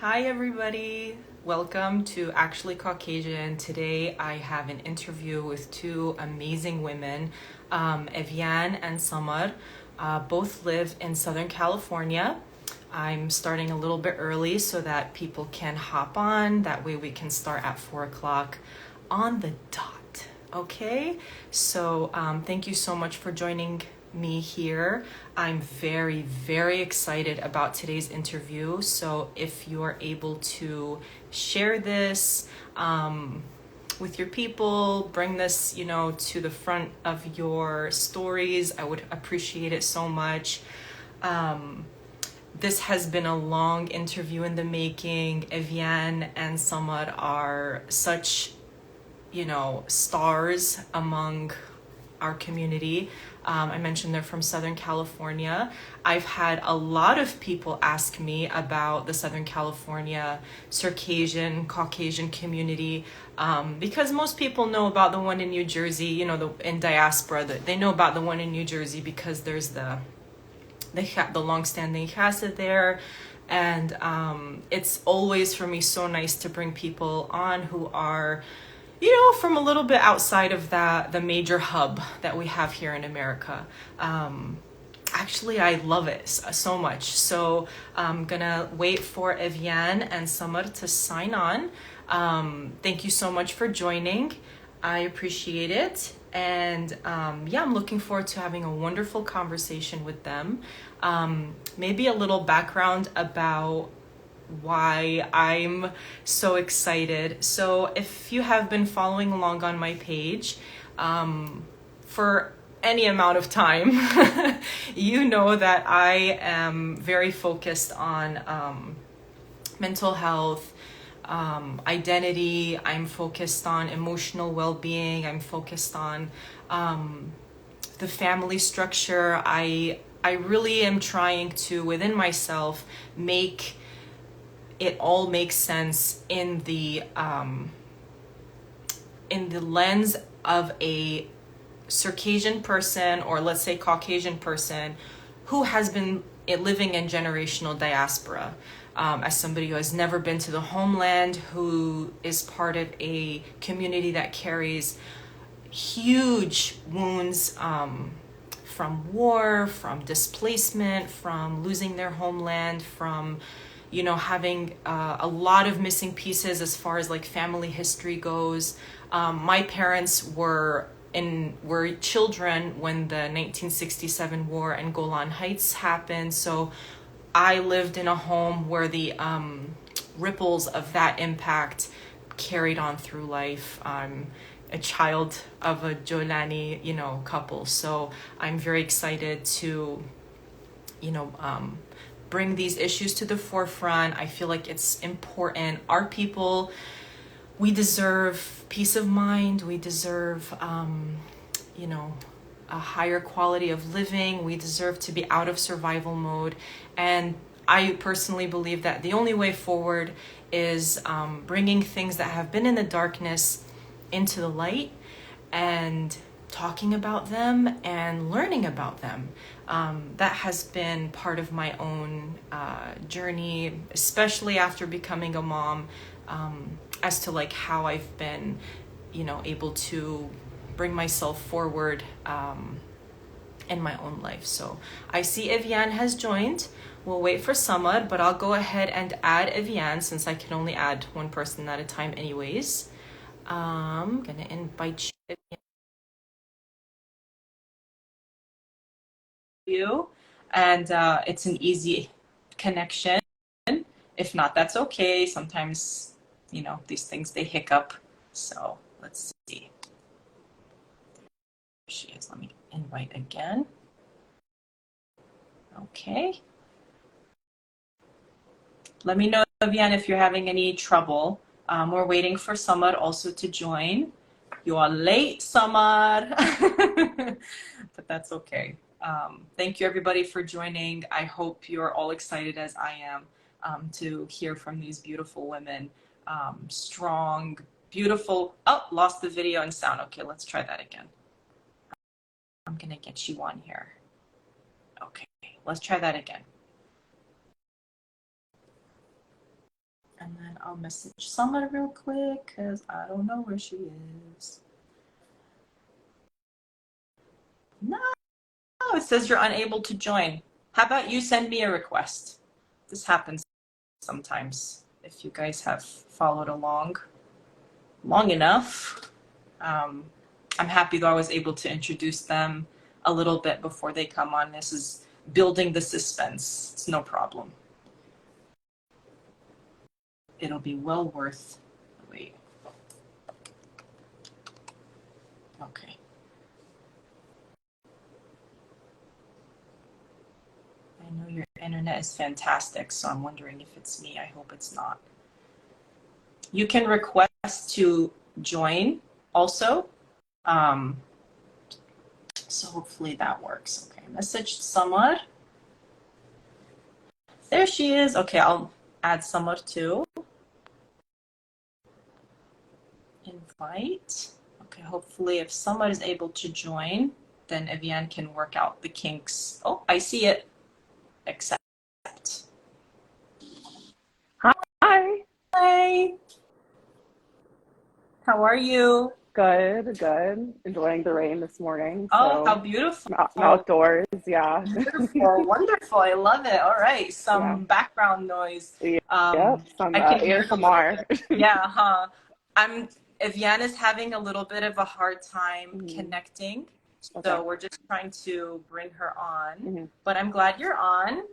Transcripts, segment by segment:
Hi everybody, welcome to Actually Caucasian. Today I have an interview with two amazing women, Evian and Sumar. Both live in Southern California. I'm starting a little bit early so that people can hop on. That way we can start at 4 o'clock on the dot. Okay, so thank you so much for joining me here. I'm very, very excited about today's interview. So if you are able to share this with your people, bring this, to the front of your stories, I would appreciate it so much. This has been a long interview in the making. Evian and Samad are such, stars among our community. I mentioned they're from Southern California. I've had a lot of people ask me about the Southern California Circassian, Caucasian community, because most people know about the one in New Jersey, in diaspora. They know about the one in New Jersey because there's the long-standing chassid there. And it's always, for me, so nice to bring people on who are from a little bit outside of the major hub that we have here in America. Actually, I love it so much. So I'm gonna wait for Evian and Samar to sign on. Thank you so much for joining. I appreciate it. And I'm looking forward to having a wonderful conversation with them. Maybe a little background about why I'm so excited. So if you have been following along on my page for any amount of time, you know that I am very focused on mental health, identity. I'm focused on emotional well-being. I'm focused on the family structure. I really am trying to, within myself, make it all makes sense in the lens of a Circassian person, or let's say Caucasian person, who has been living in generational diaspora. As somebody who has never been to the homeland, who is part of a community that carries huge wounds from war, from displacement, from losing their homeland, from having a lot of missing pieces as far as like family history goes. My parents were children when the 1967 war in Golan Heights happened. So I lived in a home where the ripples of that impact carried on through life. I'm a child of a Jolani, couple. So I'm very excited to, bring these issues to the forefront. I feel like it's important. Our people, we deserve peace of mind. We deserve, a higher quality of living. We deserve to be out of survival mode. And I personally believe that the only way forward is bringing things that have been in the darkness into the light and talking about them and learning about them. That has been part of my own journey, especially after becoming a mom, as to like how I've been, able to bring myself forward in my own life. So I see Evian has joined. We'll wait for Samad, but I'll go ahead and add Evian since I can only add one person at a time anyways. I'm gonna invite you, and it's an easy connection. If not, that's okay. Sometimes, these things, they hiccup. So let's see. There she is. Let me invite again. Okay. Let me know, Vivian, if you're having any trouble. We're waiting for Samar also to join. You are late, Samar. But that's okay. Thank you, everybody, for joining. I hope you're all excited as I am to hear from these beautiful women. Strong, beautiful. Oh, lost the video and sound. Okay, let's try that again. I'm going to get you on here. Okay, let's try that again. I'll message Summer real quick because I don't know where she is. No, it says you're unable to join. How about you send me a request? This happens sometimes if you guys have followed along long enough. I'm happy that I was able to introduce them a little bit before they come on. This is building the suspense. It's no problem. It'll be well worth the wait. Okay. I know your internet is fantastic, so I'm wondering if it's me. I hope it's not. You can request to join also. So hopefully that works. Okay, message Sumar. There she is. Okay, I'll add Sumar too. Invite. Okay, hopefully if Sumar is able to join, then Evian can work out the kinks. Oh, I see it. Accept. Hi. Hi. How are you? Good, good. Enjoying the rain this morning. Oh, how So beautiful. I'm outdoors, yeah. Wonderful, wonderful. I love it. All right, Yeah. some background noise. Yep, some I can air hear Sumar. Yeah, huh? Evian is having a little bit of a hard time connecting, Okay. so we're just trying to bring her on. Mm-hmm. But I'm glad you're on.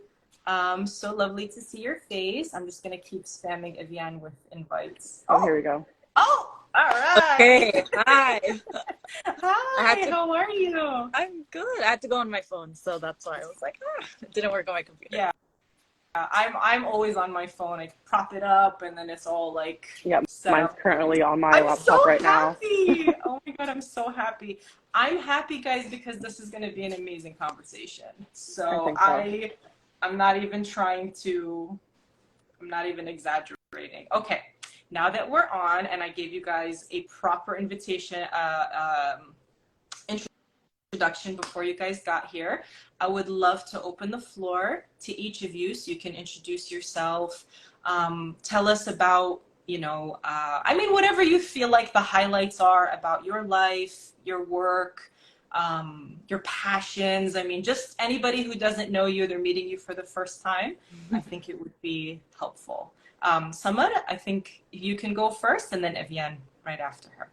So lovely to see your face. I'm just gonna keep spamming Evian with invites. Oh, here we go. Oh, all right. Okay, hi. Hi, how are you? I'm good. I had to go on my phone, so that's why I was like, it didn't work on my computer. Yeah. I'm always on my phone. I prop it up and then it's all like Yeah, set mine's up. currently on my I'm laptop so right happy. now. Oh my God, I'm so happy. I'm happy, guys, because this is going to be an amazing conversation. So I'm not even I'm not even exaggerating. Okay, now that we're on and I gave you guys a proper invitation, introduction before you guys got here, I would love to open the floor to each of you so you can introduce yourself, tell us about, whatever you feel like the highlights are about your life, your work, your passions. Just anybody who doesn't know you, they're meeting you for the first time. I think it would be helpful. Samar, I think you can go first and then Evian right after her.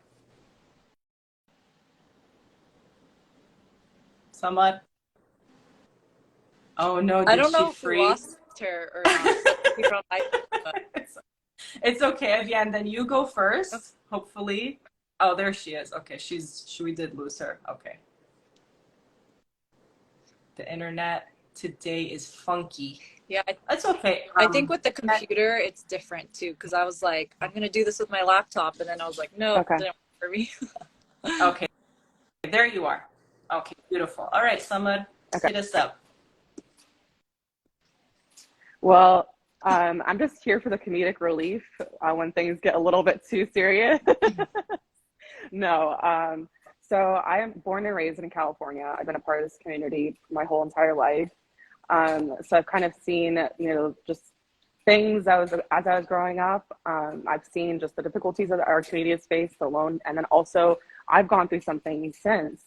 Samar? Oh no, I did don't she know if we freeze? lost her or not. It's okay, Evian, then you go first, hopefully. Oh, there she is. Okay, we did lose her. Okay. The internet today is funky. Yeah, that's okay. I think with the computer, it's different too, because I was like, I'm going to do this with my laptop, and then I was like, no, it didn't work for me. Okay, there you are. Okay, beautiful. All right, Samad, hit us up. Well, I'm just here for the comedic relief when things get a little bit too serious. No, so I am born and raised in California. I've been a part of this community my whole entire life. So I've kind of seen, just things as I was growing up. I've seen just the difficulties that our community has faced alone. And then also I've gone through something since.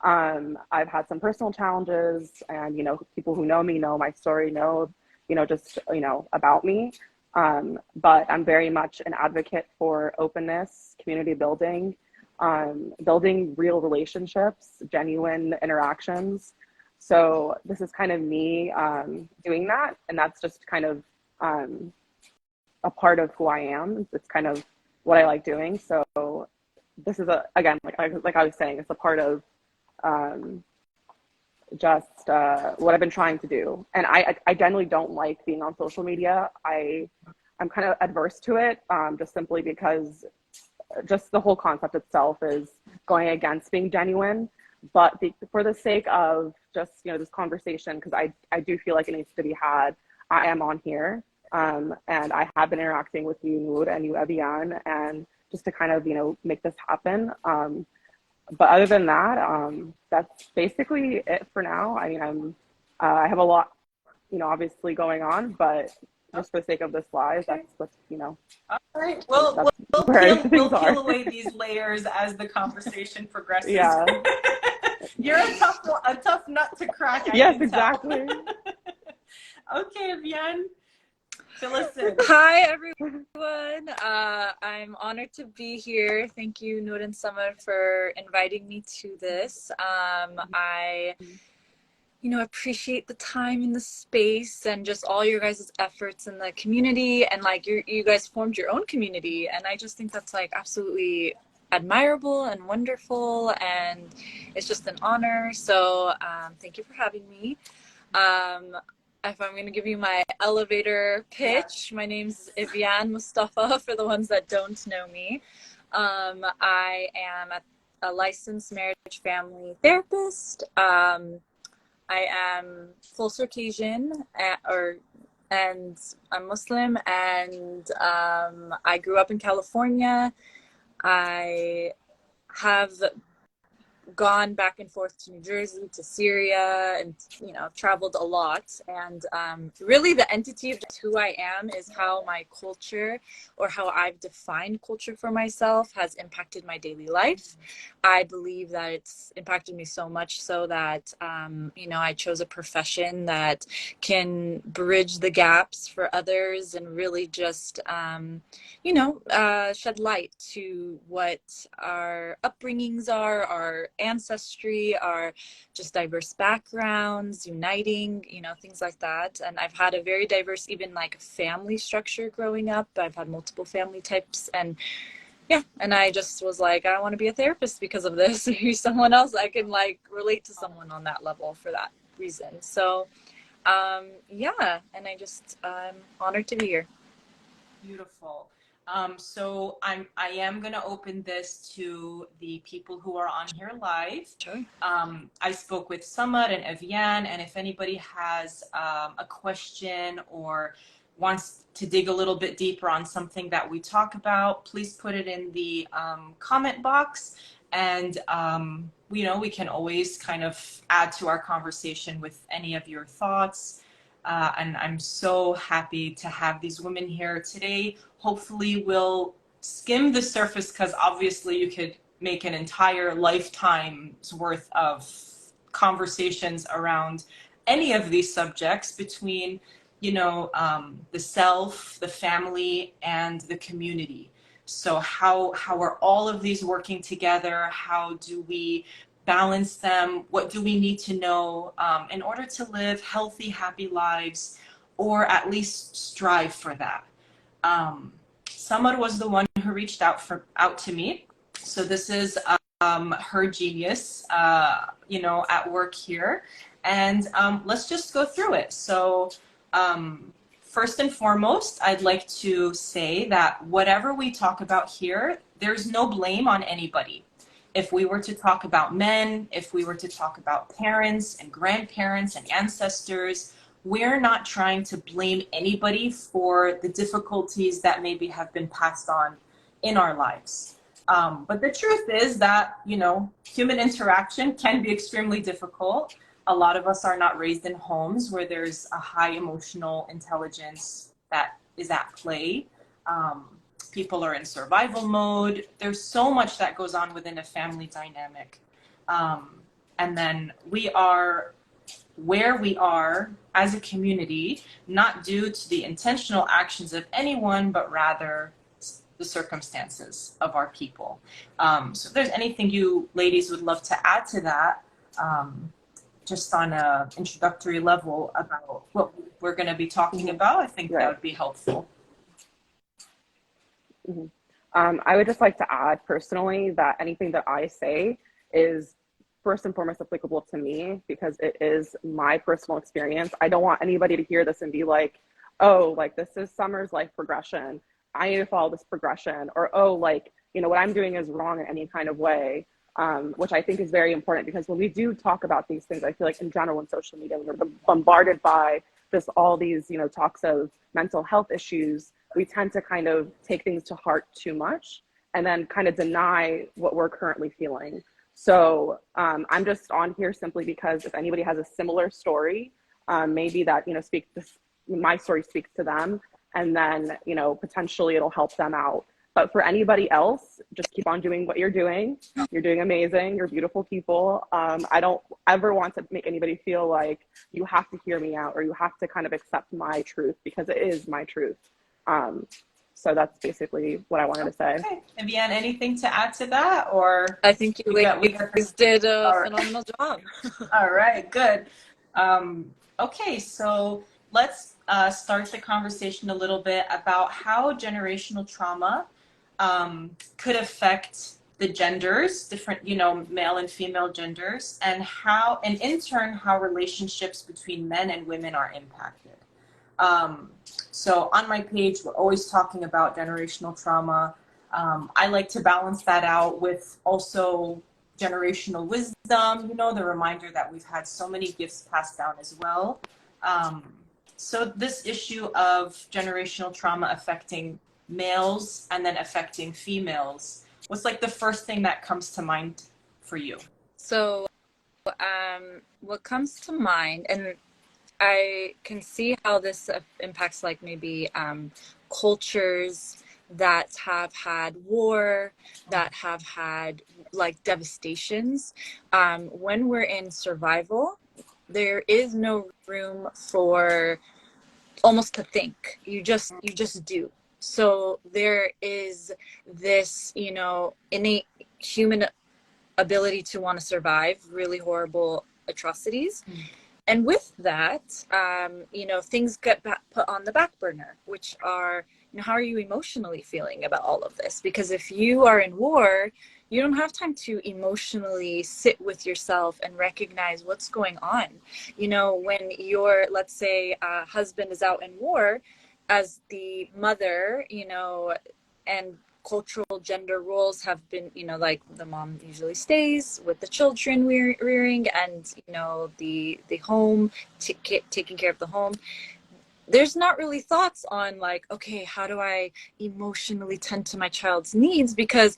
I've had some personal challenges and, people who know me know my story, know about me. But I'm very much an advocate for openness, community building, building real relationships, genuine interactions. So this is kind of me doing that. And that's just kind of a part of who I am. It's kind of what I like doing. So this is again, like I was saying, it's a part of just what I've been trying to do. And I generally don't like being on social media. I'm kind of adverse to it, just simply because just the whole concept itself is going against being genuine. But for the sake of just, this conversation, because I do feel like it needs to be had, I am on here. And I have been interacting with you, Noor, and you, Evian, and just to kind of, make this happen. But other than that, that's basically it for now. I have a lot, obviously going on, but just for the sake of the slides. Okay. That's what, you know. All right. Well, we'll peel away these layers as the conversation progresses. Yeah. You're a tough nut to crack. Yes, exactly. Okay, Evian. Fill us in. Hi, everyone. I'm honored to be here. Thank you, Noor and Sumar, for inviting me to this. I appreciate the time and the space and just all your guys' efforts in the community, and like you guys formed your own community, and I just think that's like absolutely admirable and wonderful, and it's just an honor. So thank you for having me. If I'm going to give you my elevator pitch, my name's Evian Mustafa, for the ones that don't know me. I am a licensed marriage family therapist. I am full Circassian, and I'm Muslim, and I grew up in California. I have gone back and forth to New Jersey, to Syria, and I've traveled a lot, and really the entity of just who I am is how my culture, or how I've defined culture for myself, has impacted my daily life. I believe that it's impacted me so much so that I chose a profession that can bridge the gaps for others and really just shed light to what our upbringings are, our ancestry, our just diverse backgrounds, uniting, things like that. And I've had a very diverse, even like family structure growing up. I've had multiple family types, and I just was like, I want to be a therapist because of this. Maybe someone else, I can like relate to someone on that level for that reason. So and I'm honored to be here. Beautiful. So I am going to open this to the people who are on here live. Sure. I spoke with Sumar and Evian, and if anybody has a question or wants to dig a little bit deeper on something that we talk about, please put it in the comment box, and we can always kind of add to our conversation with any of your thoughts. And I'm so happy to have these women here today. Hopefully we'll skim the surface, because obviously you could make an entire lifetime's worth of conversations around any of these subjects between, the self, the family, and the community. So how are all of these working together? How do we balance them? What do we need to know in order to live healthy, happy lives, or at least strive for that? Samar was the one who reached out to me. So this is her genius, at work here. And let's just go through it. So first and foremost, I'd like to say that whatever we talk about here, there's no blame on anybody. If we were to talk about men, if we were to talk about parents and grandparents and ancestors, we're not trying to blame anybody for the difficulties that maybe have been passed on in our lives. But the truth is that, human interaction can be extremely difficult. A lot of us are not raised in homes where there's a high emotional intelligence that is at play. People are in survival mode. There's so much that goes on within a family dynamic. And then we are where we are as a community, not due to the intentional actions of anyone, but rather the circumstances of our people. So if there's anything you ladies would love to add to that, just on an introductory level about what we're going to be talking about, I think that would be helpful. Mm-hmm. I would just like to add personally that anything that I say is first and foremost applicable to me, because it is my personal experience. I don't want anybody to hear this and be like, oh, like this is Sumar's life progression, I need to follow this progression, or oh, like, what I'm doing is wrong in any kind of way, which I think is very important, because when we do talk about these things, I feel like in general in social media, we're bombarded by just all these, talks of mental health issues. We tend to kind of take things to heart too much and then kind of deny what we're currently feeling. So I'm just on here simply because if anybody has a similar story, maybe that, my story speaks to them, and then, you know, potentially it'll help them out. But for anybody else, just keep on doing what you're doing. You're doing amazing. You're beautiful people. I don't ever want to make anybody feel like you have to hear me out or you have to kind of accept my truth, because it is my truth. So that's basically what I wanted to say. Okay. Evian, anything to add to that? Or I think you ladies did a phenomenal job. All right, good. Okay, so let's start the conversation a little bit about how generational trauma could affect the genders, different, you know, male and female genders, and how, and in turn, how relationships between men and women are impacted. So on my page, we're always talking about generational trauma. I like to balance that out with also generational wisdom, you know, the reminder that we've had so many gifts passed down as well. So this issue of generational trauma affecting males and then affecting females, what's like the first thing that comes to mind for you? So what comes to mind, and I can see how this impacts like maybe cultures that have had war, that have had like devastations. When we're in survival, there is no room for almost to think. You just do. So there is this, you know, innate human ability to want to survive really horrible atrocities. And with that, you know, things get put on the back burner, which are, you know, how are you emotionally feeling about all of this? Because if you are in war, you don't have time to emotionally sit with yourself and recognize what's going on. You know, when your, let's say, husband is out in war, as the mother, you know, and cultural gender roles have been, you know, like the mom usually stays with the children rearing, and, you know, the home, taking care of the home. There's not really thoughts on like, okay, how do I emotionally tend to my child's needs? Because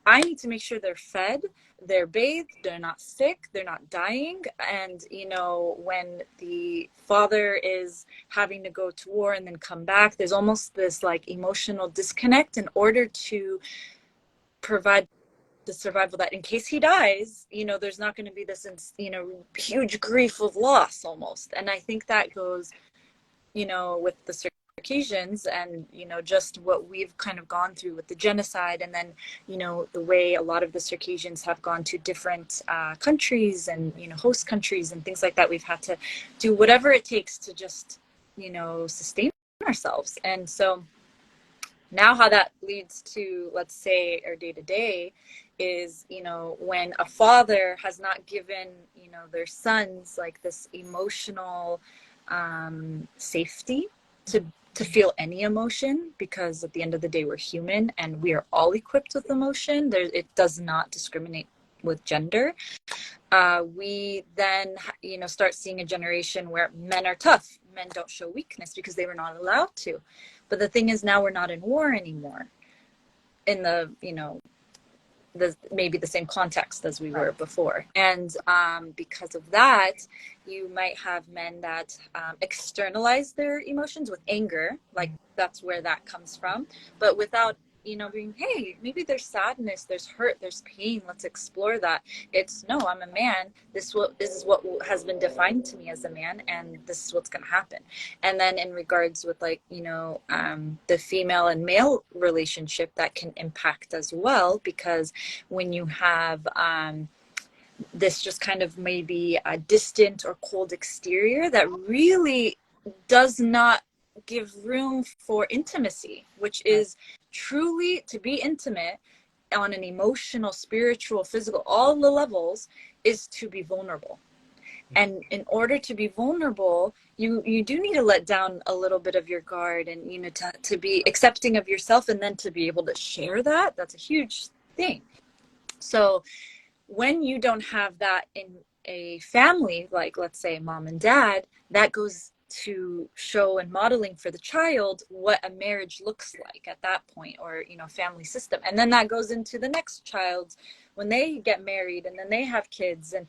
I need to make sure they're fed, they're bathed, they're not sick, they're not dying. And, you know, when the father is having to go to war and then come back, there's almost this like emotional disconnect in order to provide the survival that in case he dies, you know, there's not going to be this, you know, huge grief of loss almost. And I think that goes, you know, with the Caucasians and, you know, just what we've kind of gone through with the genocide, and then, you know, the way a lot of the Circassians have gone to different countries and, you know, host countries and things like that. We've had to do whatever it takes to just, you know, sustain ourselves. And so now how that leads to, let's say, our day to day is, you know, when a father has not given, you know, their sons like this emotional safety to feel any emotion, because at the end of the day, we're human and we are all equipped with emotion. It does not discriminate with gender. We then, you know, start seeing a generation where men are tough. Men don't show weakness because they were not allowed to. But the thing is, now we're not in war anymore in the, you know, maybe the same context as we were before. And because of that, you might have men that externalize their emotions with anger, like that's where that comes from, but without, you know, being, hey, maybe there's sadness, there's hurt, there's pain, let's explore that. It's, no, I'm a man, this is what has been defined to me as a man, and this is what's going to happen. And then in regards with, like, you know, the female and male relationship, that can impact as well, because when you have this just kind of maybe a distant or cold exterior that really does not give room for intimacy, which is truly to be intimate on an emotional, spiritual, physical, all the levels, is to be vulnerable. And in order to be vulnerable, you do need to let down a little bit of your guard, and, you know, to be accepting of yourself, and then to be able to share that. That's a huge thing. So when you don't have that in a family, like let's say mom and dad, that goes to show and modeling for the child what a marriage looks like at that point, or, you know, family system. And then that goes into the next child when they get married and then they have kids. And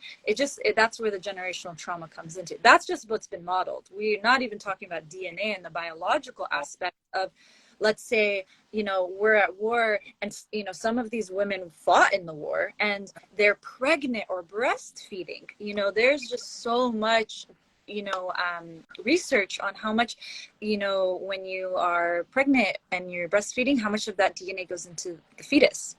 that's where the generational trauma comes into. That's just what's been modeled. We're not even talking about DNA and the biological aspect of, let's say, you know, we're at war and, you know, some of these women fought in the war and they're pregnant or breastfeeding. You know, there's just so much, you know, research on how much, you know, when you are pregnant and you're breastfeeding, how much of that DNA goes into the fetus.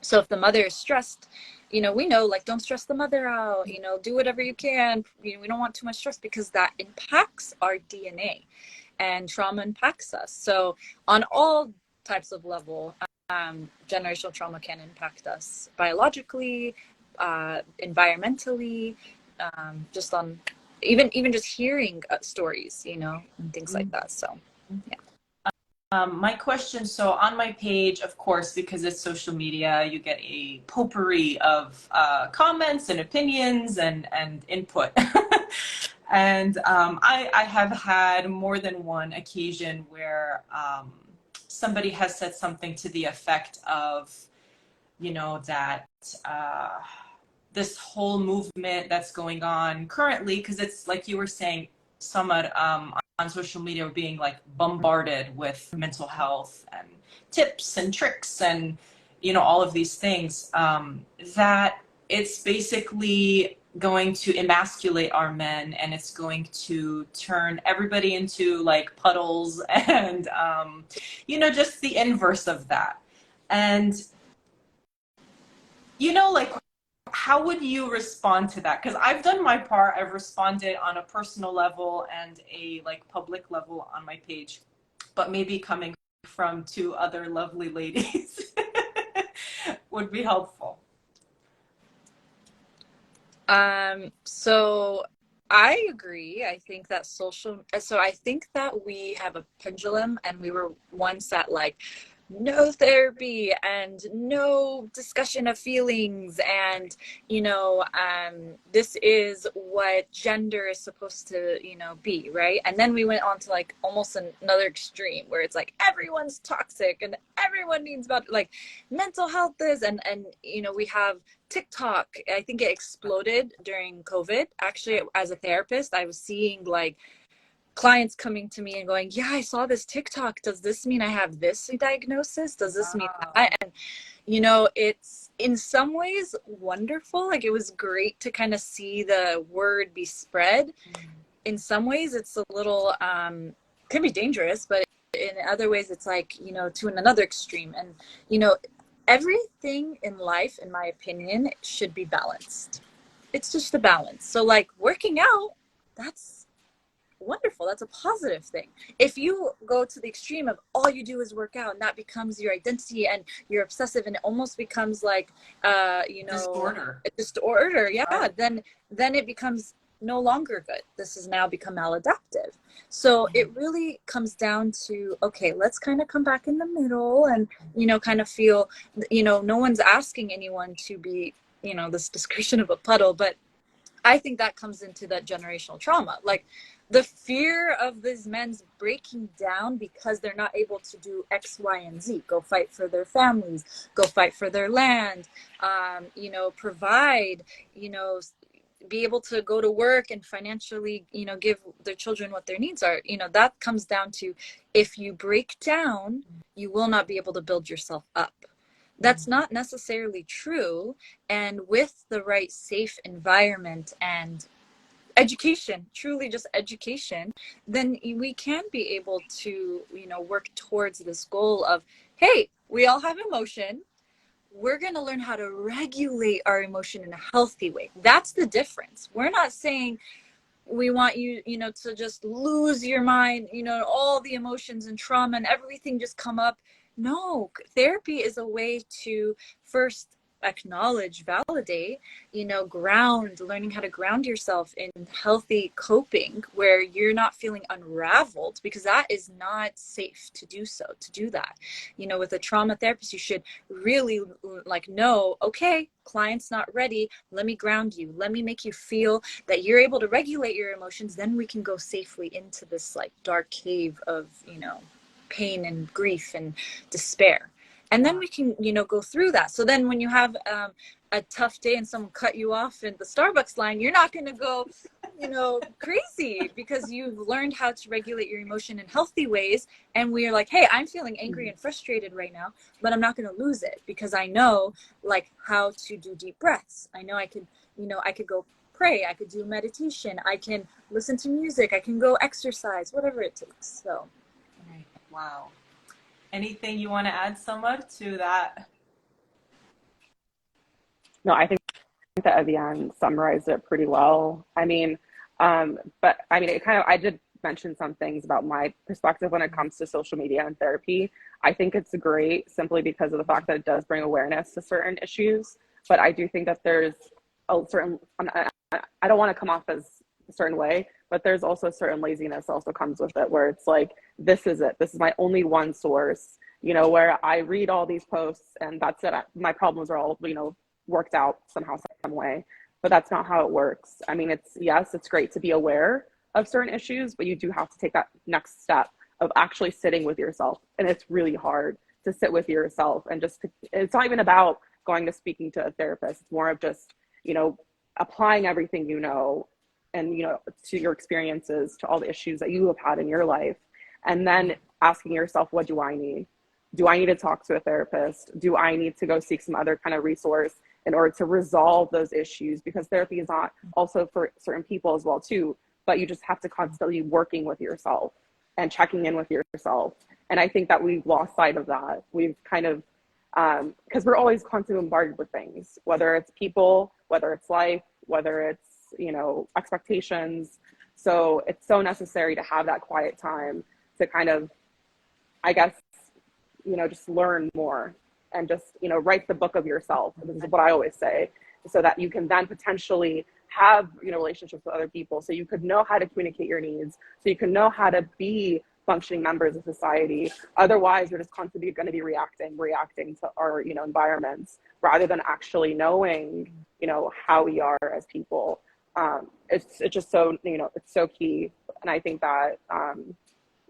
So if the mother is stressed, you know, we know, like, don't stress the mother out, you know, do whatever you can. You know, we don't want too much stress because that impacts our DNA, and trauma impacts us. So on all types of level, generational trauma can impact us biologically, environmentally, just on even just hearing stories, you know, and things like that. So, yeah. My question, so on my page, of course, because it's social media, you get a potpourri of comments and opinions and input. And I have had more than one occasion where somebody has said something to the effect of, you know, that this whole movement that's going on currently, because it's like you were saying, Sumar, on social media, we're being like bombarded with mental health and tips and tricks and, you know, all of these things, that it's basically going to emasculate our men, and it's going to turn everybody into like puddles and, you know, just the inverse of that. And, you know, like, how would you respond to that? Because I've done my part. I've responded on a personal level and a like public level on my page, but maybe coming from two other lovely ladies would be helpful. So I agree. I think that I think that we have a pendulum, and we were once at like no therapy and no discussion of feelings, and, you know, this is what gender is supposed to, you know, be, right? And then we went on to like almost another extreme where it's like everyone's toxic and everyone needs about like mental health is, and you know, we have TikTok. I think it exploded during COVID. Actually, as a therapist, I was seeing like clients coming to me and going, yeah, I saw this TikTok. Does this mean I have this diagnosis? Does this mean that? And, you know, it's in some ways wonderful. Like, it was great to kind of see the word be spread. In some ways, it's a little, can be dangerous, but in other ways, it's like, you know, to another extreme. And, you know, everything in life, in my opinion, should be balanced. It's just the balance. So like working out, that's wonderful. That's a positive thing. If you go to the extreme of all you do is work out and that becomes your identity and you're obsessive and it almost becomes like, you know, disorder. Yeah. Right. Then it becomes no longer good. This has now become maladaptive. So it really comes down to, okay, let's kind of come back in the middle and, you know, kind of feel, you know, no one's asking anyone to be, you know, this description of a puddle, but I think that comes into that generational trauma. Like, the fear of these men's breaking down because they're not able to do X, Y, and Z, go fight for their families, go fight for their land, you know, provide, you know, be able to go to work and financially, you know, give their children what their needs are. You know, that comes down to, if you break down, you will not be able to build yourself up. That's not necessarily true. And with the right safe environment and education, truly just education, then we can be able to, you know, work towards this goal of, hey, we all have emotion. We're going to learn how to regulate our emotion in a healthy way. That's the difference. We're not saying we want you, you know, to just lose your mind, you know, all the emotions and trauma and everything just come up. No, therapy is a way to first acknowledge, validate, learning how to ground yourself in healthy coping where you're not feeling unraveled, because that is not safe to do that. With a trauma therapist, you should really know, okay, client's not ready. Let me ground you. Let me make you feel that you're able to regulate your emotions. Then we can go safely into this dark cave of, pain and grief and despair. And then we can, go through that. So then when you have a tough day and someone cut you off in the Starbucks line, you're not going to go, crazy, because you've learned how to regulate your emotion in healthy ways. And we're like, hey, I'm feeling angry and frustrated right now, but I'm not going to lose it because I know how to do deep breaths. I know I could go pray. I could do meditation. I can listen to music. I can go exercise, whatever it takes. So. Right. Wow. Anything you want to add, Sumar, to that? No, I think that Evian summarized it pretty well. I did mention some things about my perspective when it comes to social media and therapy. I think it's great simply because of the fact that it does bring awareness to certain issues. But I do think that there's a certain, I don't want to come off as a certain way, but there's also certain laziness also comes with it, where it's like, this is it. This is my only one source, where I read all these posts and that's it. My problems are all, worked out somehow, some way, but that's not how it works. I mean, it's great to be aware of certain issues, but you do have to take that next step of actually sitting with yourself. And it's really hard to sit with yourself and it's not even about going to speaking to a therapist. It's more of just, applying everything, and, to your experiences, to all the issues that you have had in your life. And then asking yourself, what do I need? Do I need to talk to a therapist? Do I need to go seek some other kind of resource in order to resolve those issues? Because therapy is not also for certain people as well too, but you just have to constantly working with yourself and checking in with yourself. And I think that we've lost sight of that. We've kind of, because we're always constantly bombarded with things, whether it's people, whether it's life, whether it's, expectations. So it's so necessary to have that quiet time to kind of, I guess, just learn more and just, write the book of yourself. This is what I always say, so that you can then potentially have, relationships with other people. So you could know how to communicate your needs. So you can know how to be functioning members of society. Otherwise, we're just constantly going to be reacting to our, environments, rather than actually knowing, how we are as people. It's just so, it's so key. And I think that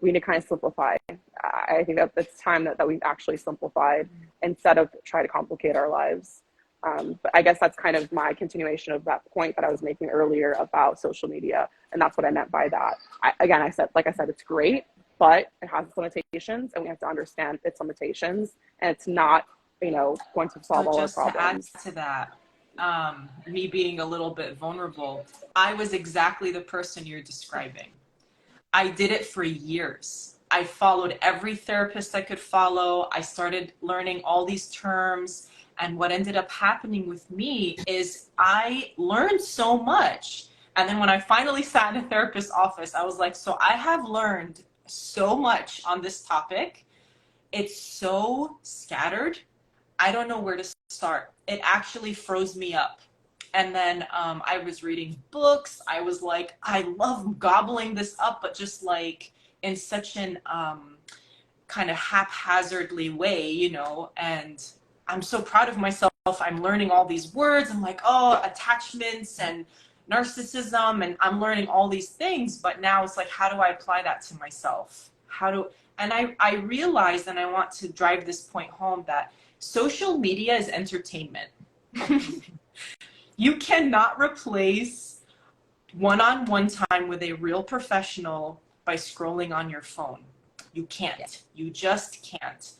we need to kind of simplify. I think that it's time that we've actually simplified instead of try to complicate our lives. But I guess that's kind of my continuation of that point that I was making earlier about social media. And that's what I meant by that. I said, it's great, but it has its limitations and we have to understand its limitations. And it's not, going to solve all our problems. To add to that, me being a little bit vulnerable, I was exactly the person you're describing. I did it for years. I followed every therapist I could follow. I started learning all these terms. And what ended up happening with me is I learned so much. And then when I finally sat in a therapist's office, I was like, so I have learned so much on this topic. It's so scattered. I don't know where to start. It actually froze me up. And then I was reading books. I was like, I love gobbling this up, but just in such an kind of haphazardly way, and I'm so proud of myself. I'm learning all these words. I'm like, oh, attachments and narcissism, and I'm learning all these things. But now it's like, how do I apply that to myself? And I realized, and I want to drive this point home, that social media is entertainment. You cannot replace one-on-one time with a real professional by scrolling on your phone. You can't. You just can't.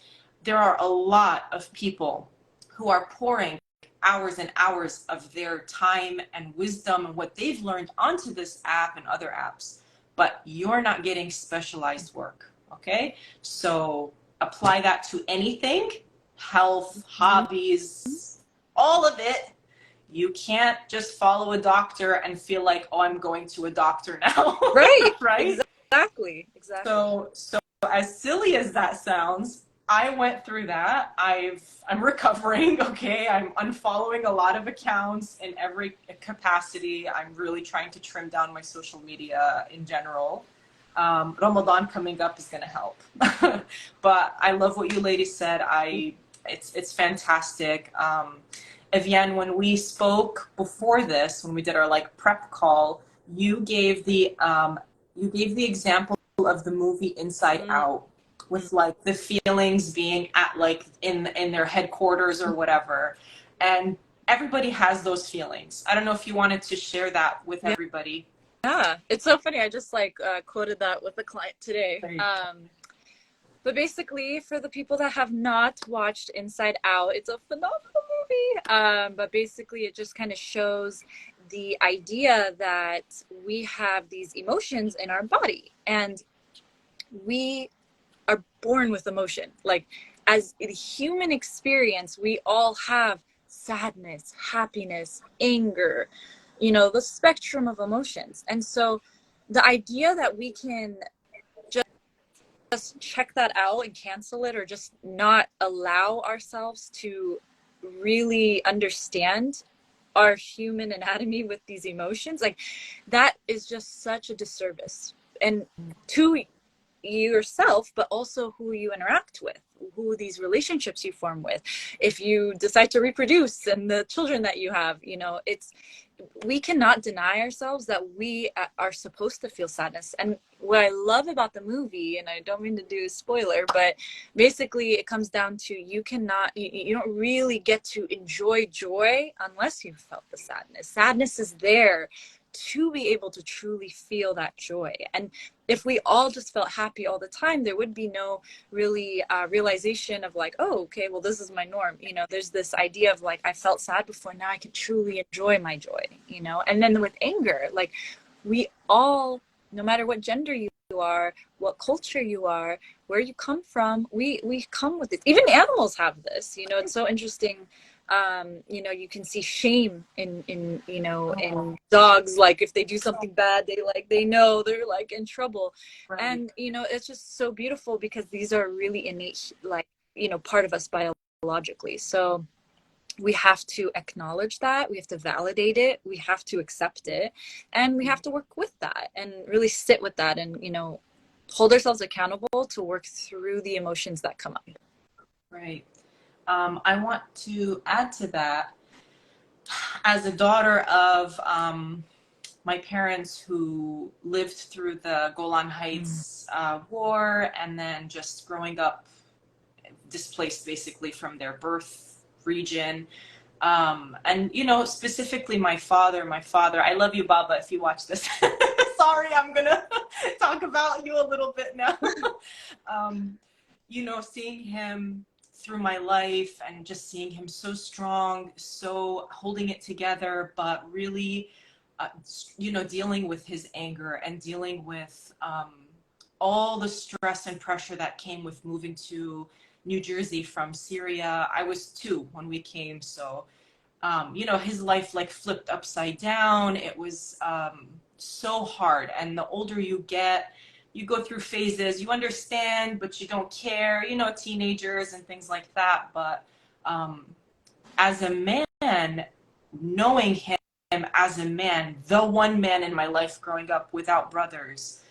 There are a lot of people who are pouring hours and hours of their time and wisdom and what they've learned onto this app and other apps, but you're not getting specialized work, okay? So apply that to anything, health, hobbies, all of it. You can't just follow a doctor and feel like, oh, I'm going to a doctor now. Right. Right? Exactly. So as silly as that sounds, I went through that. I'm recovering, okay? I'm unfollowing a lot of accounts in every capacity. I'm really trying to trim down my social media in general. Ramadan coming up is going to help. But I love what you ladies said. It's fantastic. Evian, when we spoke before this, when we did our like prep call, you gave the example of the movie Inside Out, with like the feelings being at like in their headquarters or whatever, and everybody has those feelings. I don't know if you wanted to share that with everybody. Yeah, it's so funny. I just like quoted that with a client today. But basically, for the people that have not watched Inside Out, it's a phenomenal movie. But basically, it just kind of shows the idea that we have these emotions in our body, and we are born with emotion. Like, as a human experience, we all have sadness, happiness, anger, you know, the spectrum of emotions. And so the idea that we can just check that out and cancel it, or just not allow ourselves to really understand our human anatomy with these emotions, like, that is just such a disservice, and to yourself, but also who you interact with, who these relationships you form with, if you decide to reproduce, and the children that you have, you know, we cannot deny ourselves that we are supposed to feel sadness. And what I love about the movie, and I don't mean to do a spoiler, but basically it comes down to you don't really get to enjoy joy unless you've felt the sadness. Sadness is there to be able to truly feel that joy. And if we all just felt happy all the time, there would be no really realization of like, oh, okay, well, this is my norm. You know, there's this idea of like, I felt sad before, now I can truly enjoy my joy, you know? And then with anger, like, we all, no matter what gender you are, what culture you are, where you come from, we come with it. Even animals have this, you know. It's so interesting. You know, you can see shame in you know, in dogs. Like, if they do something bad, they know they're like in trouble. Right. And you know, it's just so beautiful because these are really innate, like, you know, part of us biologically. So we have to acknowledge that, we have to validate it, we have to accept it, and we have to work with that and really sit with that, and, you know, hold ourselves accountable to work through the emotions that come up. Right. I want to add to that, as a daughter of my parents who lived through the Golan Heights war, and then just growing up displaced basically from their birth region. And, you know, specifically my father, I love you, Baba, if you watch this. Sorry, I'm going to talk about you a little bit now. You know, seeing him through my life, and just seeing him so strong, so holding it together, but really, you know, dealing with his anger, and dealing with all the stress and pressure that came with moving to New Jersey from Syria. I was 2 when we came, so you know, his life like flipped upside down. It was so hard. And the older you get, you go through phases, you understand, but you don't care, you know, teenagers and things like that. But as a man, knowing him as a man, the one man in my life growing up without brothers,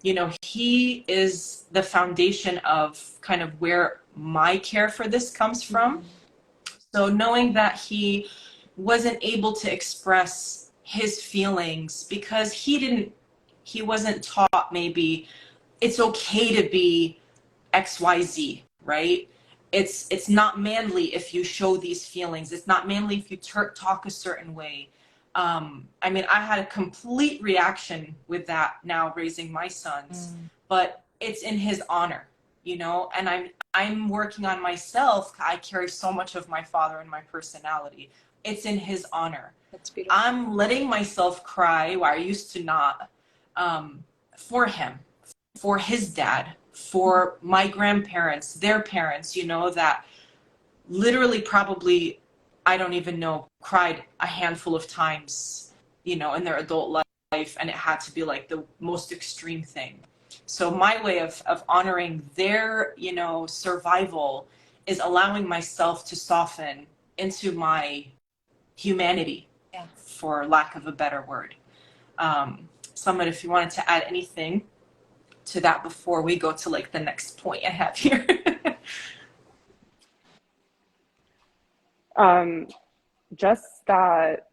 you know, he is the foundation of kind of where my care for this comes from. So knowing that he wasn't able to express his feelings because he wasn't taught, maybe it's okay to be XYZ, right? It's not manly if you show these feelings. It's not manly if you talk a certain way. I mean, I had a complete reaction with that now raising my sons, but it's in his honor, you know, and I'm working on myself. I carry so much of my father in my personality. It's in his honor. That's beautiful. I'm letting myself cry where I used to not, for him, for his dad, for my grandparents, their parents, you know, that literally probably, I don't even know, cried a handful of times, you know, in their adult life, and it had to be like the most extreme thing. So my way of honoring their, you know, survival is allowing myself to soften into my humanity, Yeah. for lack of a better word. Someone, if you wanted to add anything to that before we go to like the next point I have here. Just that,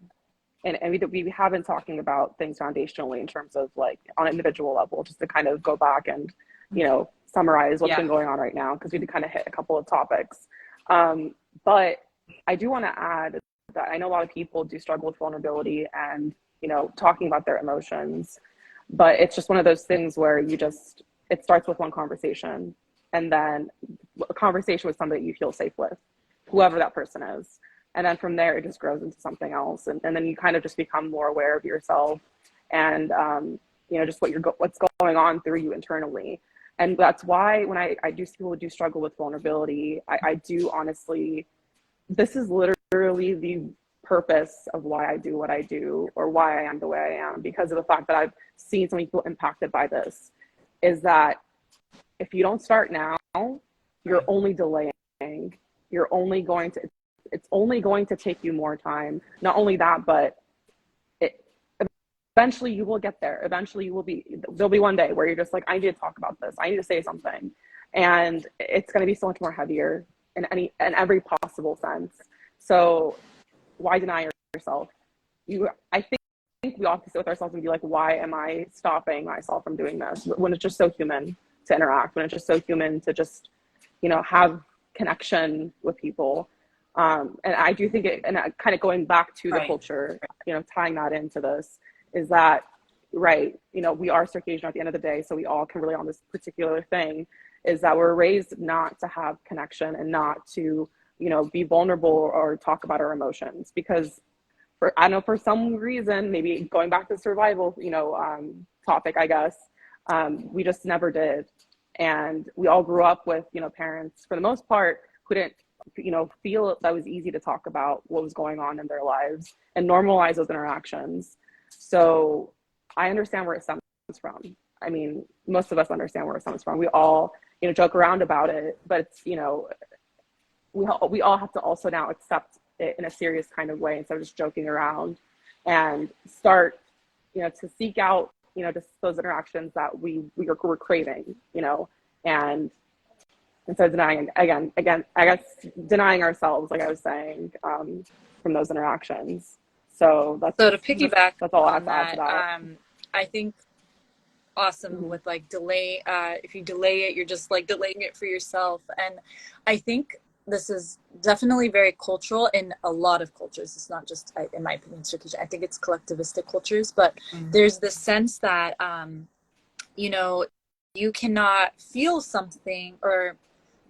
and we have been talking about things foundationally in terms of like on an individual level, just to kind of go back and, you know, summarize what's been going on right now, because we did kind of hit a couple of topics. But I do want to add that I know a lot of people do struggle with vulnerability and, you know, talking about their emotions, but it's just one of those things where it starts with one conversation, and then a conversation with somebody you feel safe with, whoever that person is. And then from there, it just grows into something else. And then you kind of just become more aware of yourself and, you know, just what's going on through you internally. And that's why when I do see people who do struggle with vulnerability, I do honestly, this is literally the purpose of why I do what I do, or why I am the way I am, because of the fact that I've seen so many people impacted by this, is that if you don't start now, you're only delaying. You're only going to, it's only going to take you more time. Not only that, but eventually you will get there. Eventually there'll be one day where you're just like, I need to talk about this. I need to say something. And it's going to be so much more heavier in every possible sense. So why deny yourself? I think we often sit with ourselves and be like, why am I stopping myself from doing this? When it's just so human to interact, when it's just so human to just, you know, have connection with people. And I do think and kind of going back to the culture, you know, tying that into this, is that, right, you know, we are Circassian at the end of the day, so we all can relate on this particular thing, is that we're raised not to have connection and not to, you know, be vulnerable or talk about our emotions. Because I know for some reason, maybe going back to the survival, you know, topic, I guess, we just never did. And we all grew up with, you know, parents, for the most part, who didn't, you know, feel that it was easy to talk about what was going on in their lives and normalize those interactions. So I understand where it stems from. I mean, most of us understand where it stems from. We all, you know, joke around about it, but it's, you know, we all have to also now accept it in a serious kind of way, instead of just joking around, and start, you know, to seek out, you know, just those interactions that we're craving, you know, and instead of denying, again, I guess denying ourselves, like I was saying, from those interactions. So to piggyback that's all I have on to add to that. I think awesome with like delay. If you delay it, you're just like delaying it for yourself. And I think this is definitely very cultural in a lot of cultures. It's not just, in my opinion, Circassian. I think it's collectivistic cultures, but there's this sense that, you know, you cannot feel something, or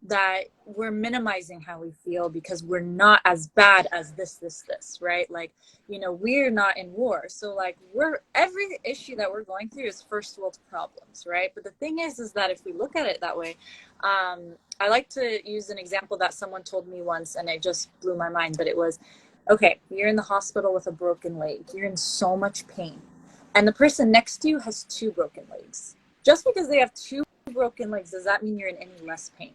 that we're minimizing how we feel because we're not as bad as this, right? Like, you know, we're not in war. So like every issue that we're going through is first world problems, right? But the thing is that if we look at it that way, I like to use an example that someone told me once, and it just blew my mind, but it was, okay, you're in the hospital with a broken leg. You're in so much pain. And the person next to you has 2 broken legs. Just because they have 2 broken legs, does that mean you're in any less pain?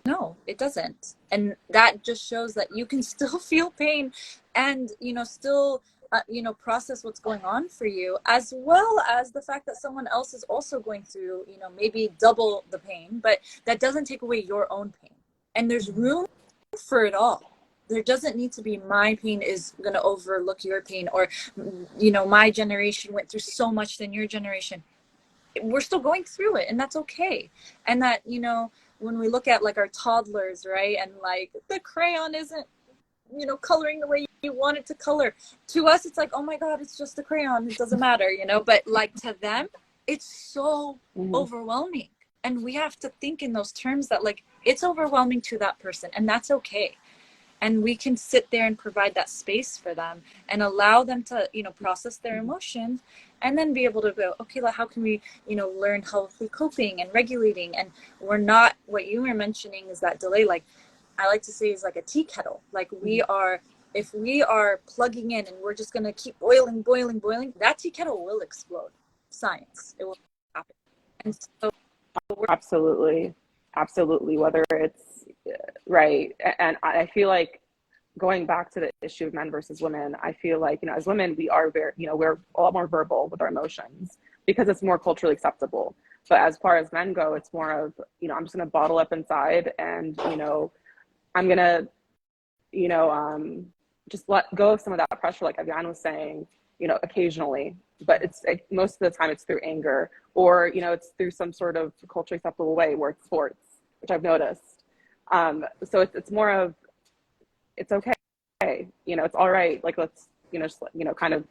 No, it doesn't. And that just shows that you can still feel pain and, you know, still, you know, process what's going on for you, as well as the fact that someone else is also going through, you know, maybe double the pain, but that doesn't take away your own pain. And there's room for it all. There doesn't need to be my pain is going to overlook your pain, or, you know, my generation went through so much than your generation. We're still going through it, and that's okay. And that, you know, when we look at like our toddlers, right, and like the crayon isn't, you know, coloring the way you want it to color, to us it's like, oh my god, it's just a crayon, it doesn't matter, you know, but like to them it's so overwhelming. And we have to think in those terms that like it's overwhelming to that person, and that's okay. And we can sit there and provide that space for them and allow them to, you know, process their emotions, and then be able to go, okay, well, how can we, you know, learn healthy coping and regulating? And we're not, what you were mentioning is that delay, like I like to say, is like a tea kettle. Like we are, if we are plugging in and we're just going to keep boiling, that tea kettle will explode. Science, it will happen. And so Absolutely. Absolutely. Whether it's right. And I feel like going back to the issue of men versus women, I feel like, as women, we are very, we're a lot more verbal with our emotions because it's more culturally acceptable. But as far as men go, it's more of, I'm just going to bottle up inside and, I'm going to, just let go of some of that pressure, like Evian was saying, occasionally. But it's most of the time it's through anger or, it's through some sort of culturally acceptable way where it's sports, which I've noticed. So it's more of, it's okay. It's all right. Like, let's, just, kind of,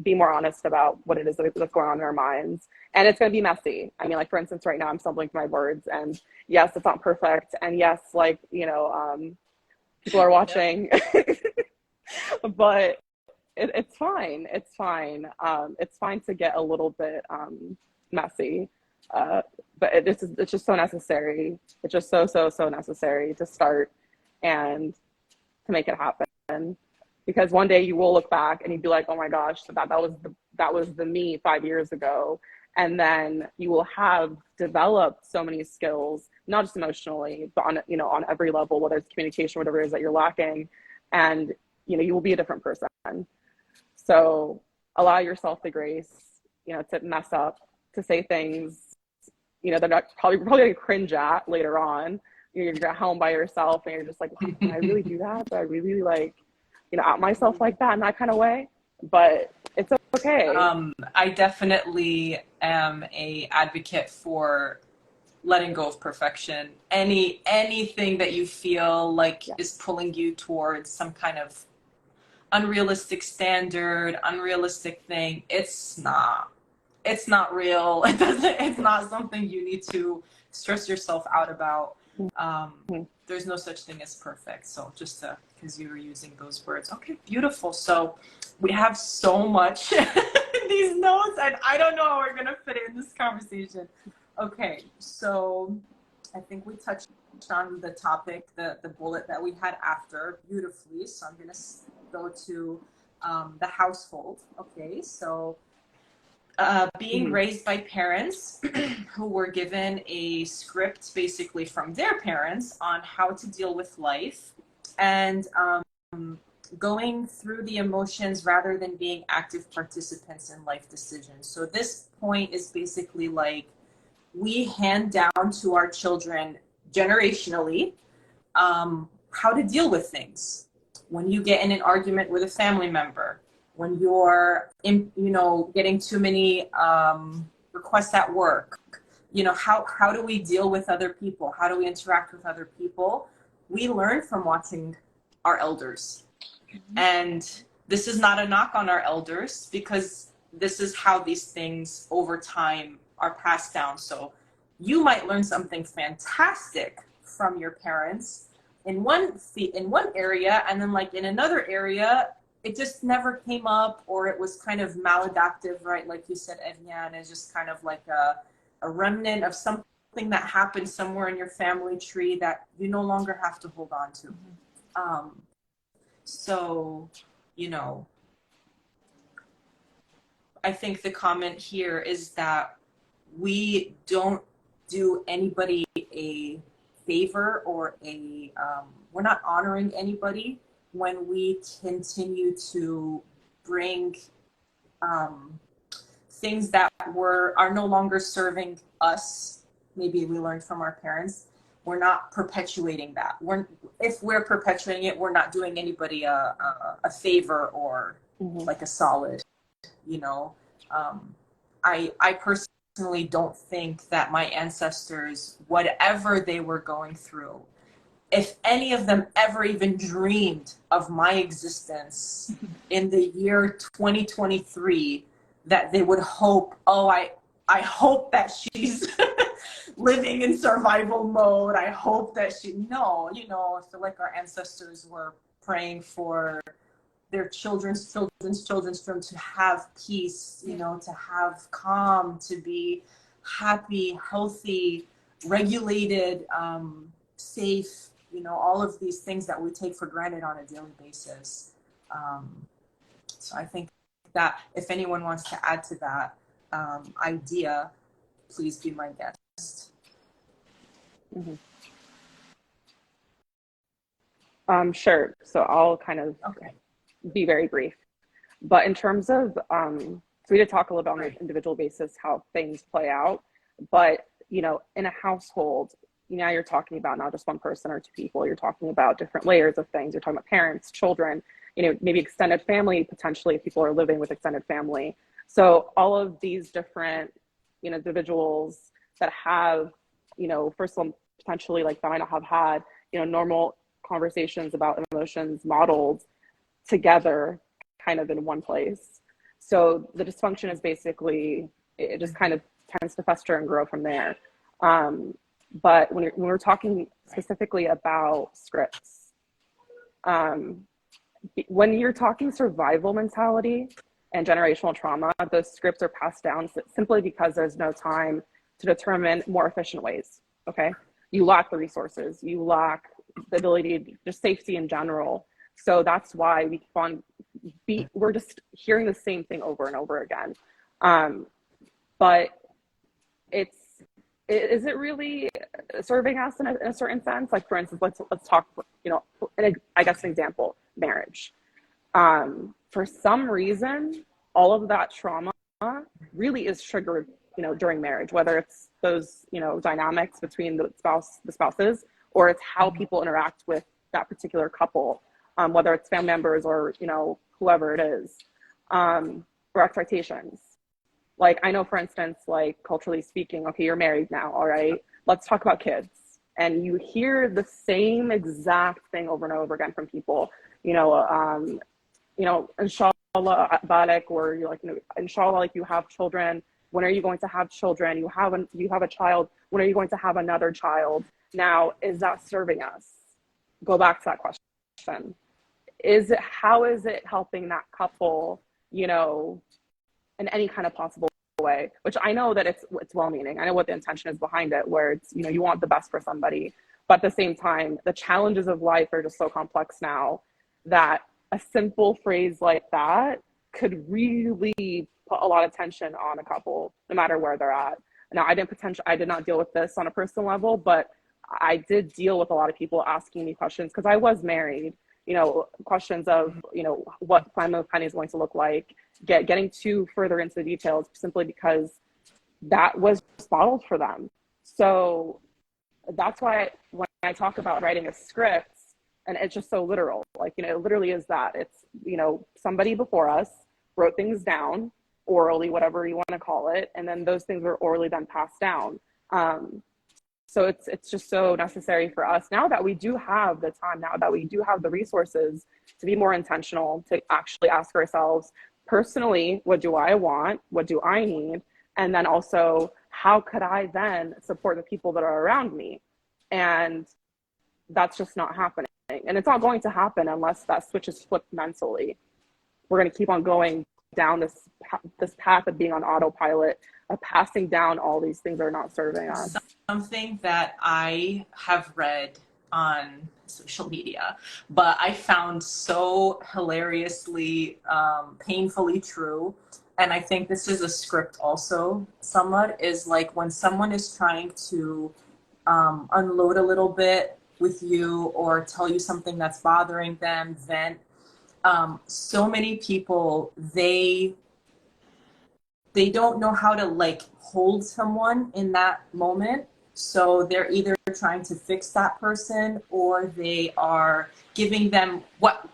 be more honest about what it is that's going on in our minds. And it's going to be messy. I mean, like, for instance, right now I'm stumbling through my words and yes, it's not perfect. And yes, like, people are watching, but it's fine. It's fine. It's fine to get a little bit messy. But it's just so necessary. It's just so necessary to start and to make it happen. Because one day you will look back and you'd be like, oh my gosh, that was the me 5 years ago. And then you will have developed so many skills, not just emotionally, but on every level, whether it's communication, whatever it is that you're lacking. And, you will be a different person. So allow yourself the grace, to mess up, to say things, they're not probably gonna cringe at later on. You're at home by yourself and you're just like, wow, can I really do that? Do I really out myself like that in that kind of way? But it's okay. I definitely am a advocate for letting go of perfection. Anything that you feel like is pulling you towards some kind of unrealistic standard, unrealistic thing, it's not real. It's not something you need to stress yourself out about. There's no such thing as perfect. So just because you were using those words. Okay, beautiful. So we have so much in these notes and I don't know how we're going to fit it in this conversation. Okay, so I think we touched on the topic, the bullet that we had after beautifully. So I'm going to go to the household. Okay, so being raised by parents who were given a script basically from their parents on how to deal with life and going through the emotions rather than being active participants in life decisions. So this point is basically like we hand down to our children generationally how to deal with things. When you get in an argument with a family member, when you're getting too many requests at work, how do we deal with other people? How do we interact with other people? We learn from watching our elders. And this is not a knock on our elders because this is how these things over time are passed down. So you might learn something fantastic from your parents in one area, and then like in another area, it just never came up, or it was kind of maladaptive, right? Like you said, Evian is just kind of like a remnant of something that happened somewhere in your family tree that you no longer have to hold on to. So, I think the comment here is that we don't do anybody a favor or we're not honoring anybody when we continue to bring things that are no longer serving us. Maybe we learned from our parents. We're not perpetuating that. If we're perpetuating it, we're not doing anybody a favor or like a solid, I personally don't think that my ancestors, whatever they were going through, if any of them ever even dreamed of my existence in the year 2023, that they would hope, I hope that she's living in survival mode. I hope that I feel like our ancestors were praying for their children's children to have peace, to have calm, to be happy, healthy, regulated, safe, all of these things that we take for granted on a daily basis. So I think that if anyone wants to add to that, idea, please be my guest. Mm-hmm. Sure. So I'll kind of be very brief. But in terms of, so we did talk a little bit on an individual basis how things play out. But, you know, in a household, you know, you're talking about not just one person or two people. You're talking about different layers of things. You're talking about parents, children, you know, maybe extended family, potentially if people are living with extended family. So all of these different, you know, individuals that have, you know, first of all, potentially like that might not have had, you know, normal conversations about emotions modeled together kind of in one place. So the dysfunction is basically, it just kind of tends to fester and grow from there. But when we're talking specifically about scripts, when you're talking survival mentality and generational trauma, those scripts are passed down simply because there's no time to determine more efficient ways, okay? You lack the resources, you lack the ability, just safety in general. So that's why we keep on, we're just hearing the same thing over and over again. But is it really serving us in a certain sense? Like for instance, let's talk, you know, I guess an example, marriage. For some reason, all of that trauma really is triggered, you know, during marriage, whether it's those, you know, dynamics between the spouses, or it's how people interact with that particular couple, whether it's family members or, you know, whoever it is, or expectations. Like, I know, for instance, like culturally speaking, okay, you're married now, all right, let's talk about kids. And you hear the same exact thing over and over again from people, inshallah, barak, or you're like, you know, inshallah, like you have children. When are you going to have children? You have a child. When are you going to have another child? Now, is that serving us? Go back to that question. How is it helping that couple, you know, in any kind of possible way? Which I know that it's well-meaning. I know what the intention is behind it, where it's, you know, you want the best for somebody, but at the same time, the challenges of life are just so complex now that a simple phrase like that could really put a lot of tension on a couple, no matter where they're at. Now, I did not deal with this on a personal level, but I did deal with a lot of people asking me questions because I was married, you know, questions of, you know, what family planning is going to look like, getting too further into the details simply because that was modeled for them. So that's why when I talk about writing a script, and it's just so literal, like, you know, it literally is that. It's, you know, somebody before us wrote things down orally, whatever you want to call it, and then those things were orally then passed down. So it's just so necessary for us now that we do have the time, now that we do have the resources, to be more intentional, to actually ask ourselves personally, what do I want? What do I need? And then also, how could I then support the people that are around me? And that's just not happening. And it's not going to happen unless that switch is flipped mentally. We're going to keep on going down this path of being on autopilot, of passing down all these things that are not serving us. Something that I have read on social media, but I found so hilariously, painfully true, and I think this is a script also somewhat, is like when someone is trying to unload a little bit with you or tell you something that's bothering them, vent. So many people, they don't know how to like hold someone in that moment. So they're either trying to fix that person or they are giving them what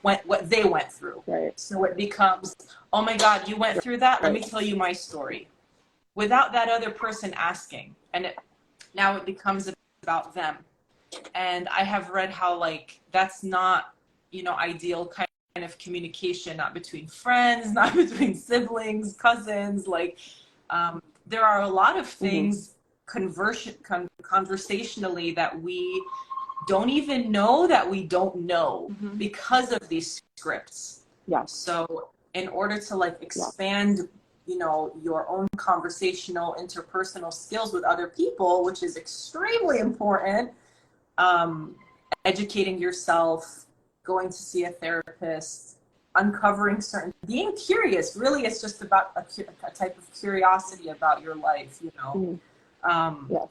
they went through. Right. So it becomes, oh my God, you went through that? Let me tell you my story. Without that other person asking. And now it becomes about them. And I have read how like that's not, you know, ideal kind of communication, not between friends, not between siblings, cousins. Like there are a lot of things conversationally that we don't even know that we don't know because of these scripts. Yeah. So in order to like expand, you know, your own conversational, interpersonal skills with other people, which is extremely important, educating yourself, going to see a therapist, uncovering certain, being curious. Really, it's just about a type of curiosity about your life, you know. Yes.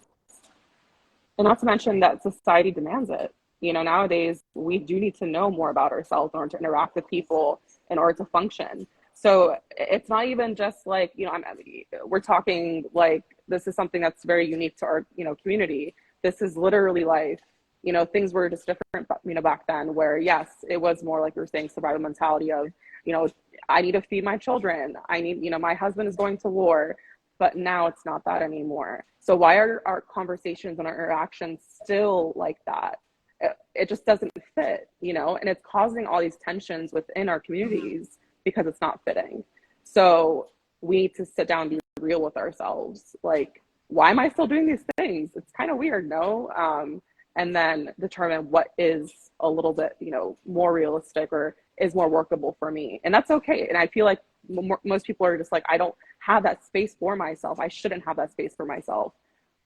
And not to mention that society demands it. You know, nowadays we do need to know more about ourselves in order to interact with people, in order to function. So it's not even just like, you know, we're talking like this is something that's very unique to our, you know, community. This is literally life. You know, things were just different, you know, back then, where yes, it was more like you're saying, survival mentality of, you know, I need to feed my children. I need, you know, my husband is going to war. But now it's not that anymore. So why are our conversations and our interactions still like that? It just doesn't fit, you know, and it's causing all these tensions within our communities because it's not fitting. So we need to sit down and be real with ourselves. Like, why am I still doing these things? It's kind of weird, no? And then determine what is a little bit, you know, more realistic or is more workable for me. And that's okay. And I feel like most people are just like, I don't have that space for myself. I shouldn't have that space for myself.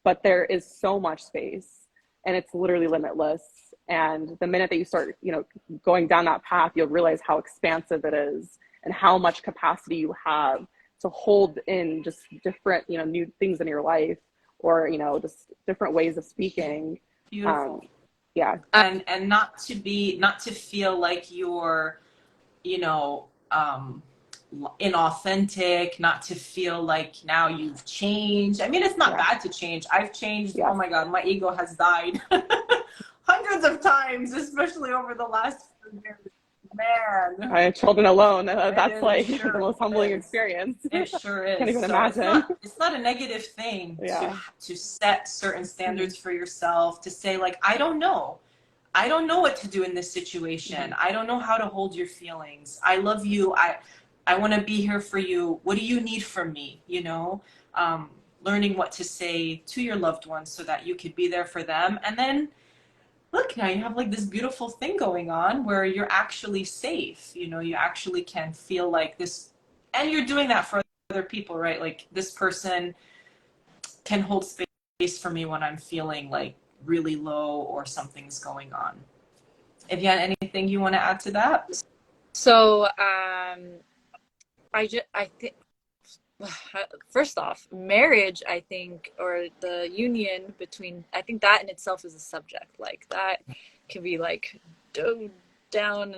But there is so much space and it's literally limitless. And the minute that you start, you know, going down that path, you'll realize how expansive it is and how much capacity you have to hold in just different, you know, new things in your life, or, you know, just different ways of speaking. Beautiful. Yeah. And not to feel like you're, you know, inauthentic, not to feel like now you've changed. I mean, it's not bad to change. I've changed. Oh my God, my ego has died hundreds of times, especially over the last few years. Man, I have children alone. That's like sure the most humbling experience. It sure is. Can't even so imagine. It's not a negative thing Yeah. to set certain standards for yourself, to say like, I don't know what to do in this situation. I don't know how to hold your feelings. I love you. I want to be here for you. What do you need from me? You know, learning what to say to your loved ones so that you could be there for them. And then look, now you have like this beautiful thing going on where you're actually safe. You know, you actually can feel like this, and you're doing that for other people, right? Like this person can hold space for me when I'm feeling like really low or something's going on. Evian, anything you want to add to that? So, I think, first off, marriage, I think, or the union between, I think that in itself is a subject. Like that can be like dove down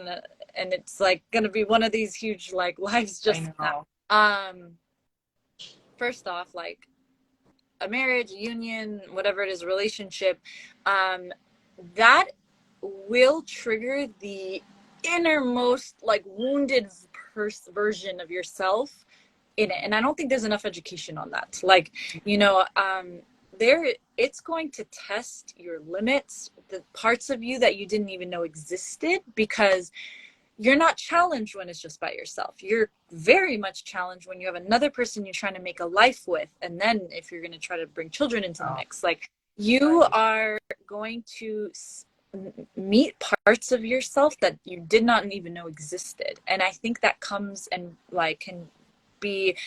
and it's like gonna be one of these huge like lives just now. First off, like a marriage, a union, whatever it is, a relationship, that will trigger the innermost like wounded version of yourself in it. And I don't think there's enough education on that. Like, you know, it's going to test your limits, the parts of you that you didn't even know existed, because you're not challenged when it's just by yourself. You're very much challenged when you have another person you're trying to make a life with. And then if you're going to try to bring children into the mix, like you are going to meet parts of yourself that you did not even know existed. And I think that comes and like can be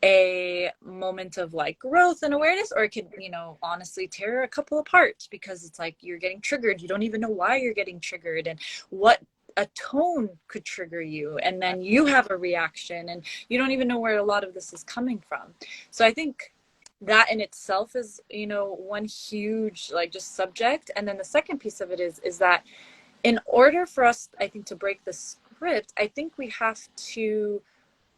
a moment of like growth and awareness, or it could, you know, honestly tear a couple apart because it's like you're getting triggered. You don't even know why you're getting triggered and what a tone could trigger you, and then you have a reaction and you don't even know where a lot of this is coming from. So I think that in itself is, you know, one huge like just subject. And then the second piece of it is that in order for us, I think, to break the script, I think we have to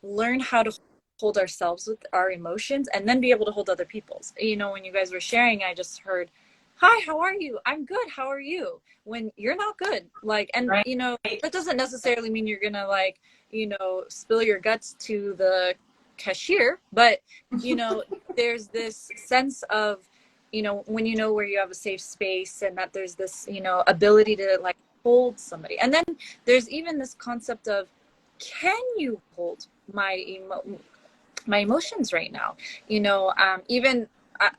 learn how to hold ourselves with our emotions and then be able to hold other people's. You know, when you guys were sharing, I just heard, hi, how are you? I'm good. How are you? When you're not good. Like, and you know, that doesn't necessarily mean you're gonna like, you know, spill your guts to the cashier, but you know, there's this sense of, you know, when you know where you have a safe space and that there's this, you know, ability to like hold somebody. And then there's even this concept of, can you hold my emotions right now? You know, even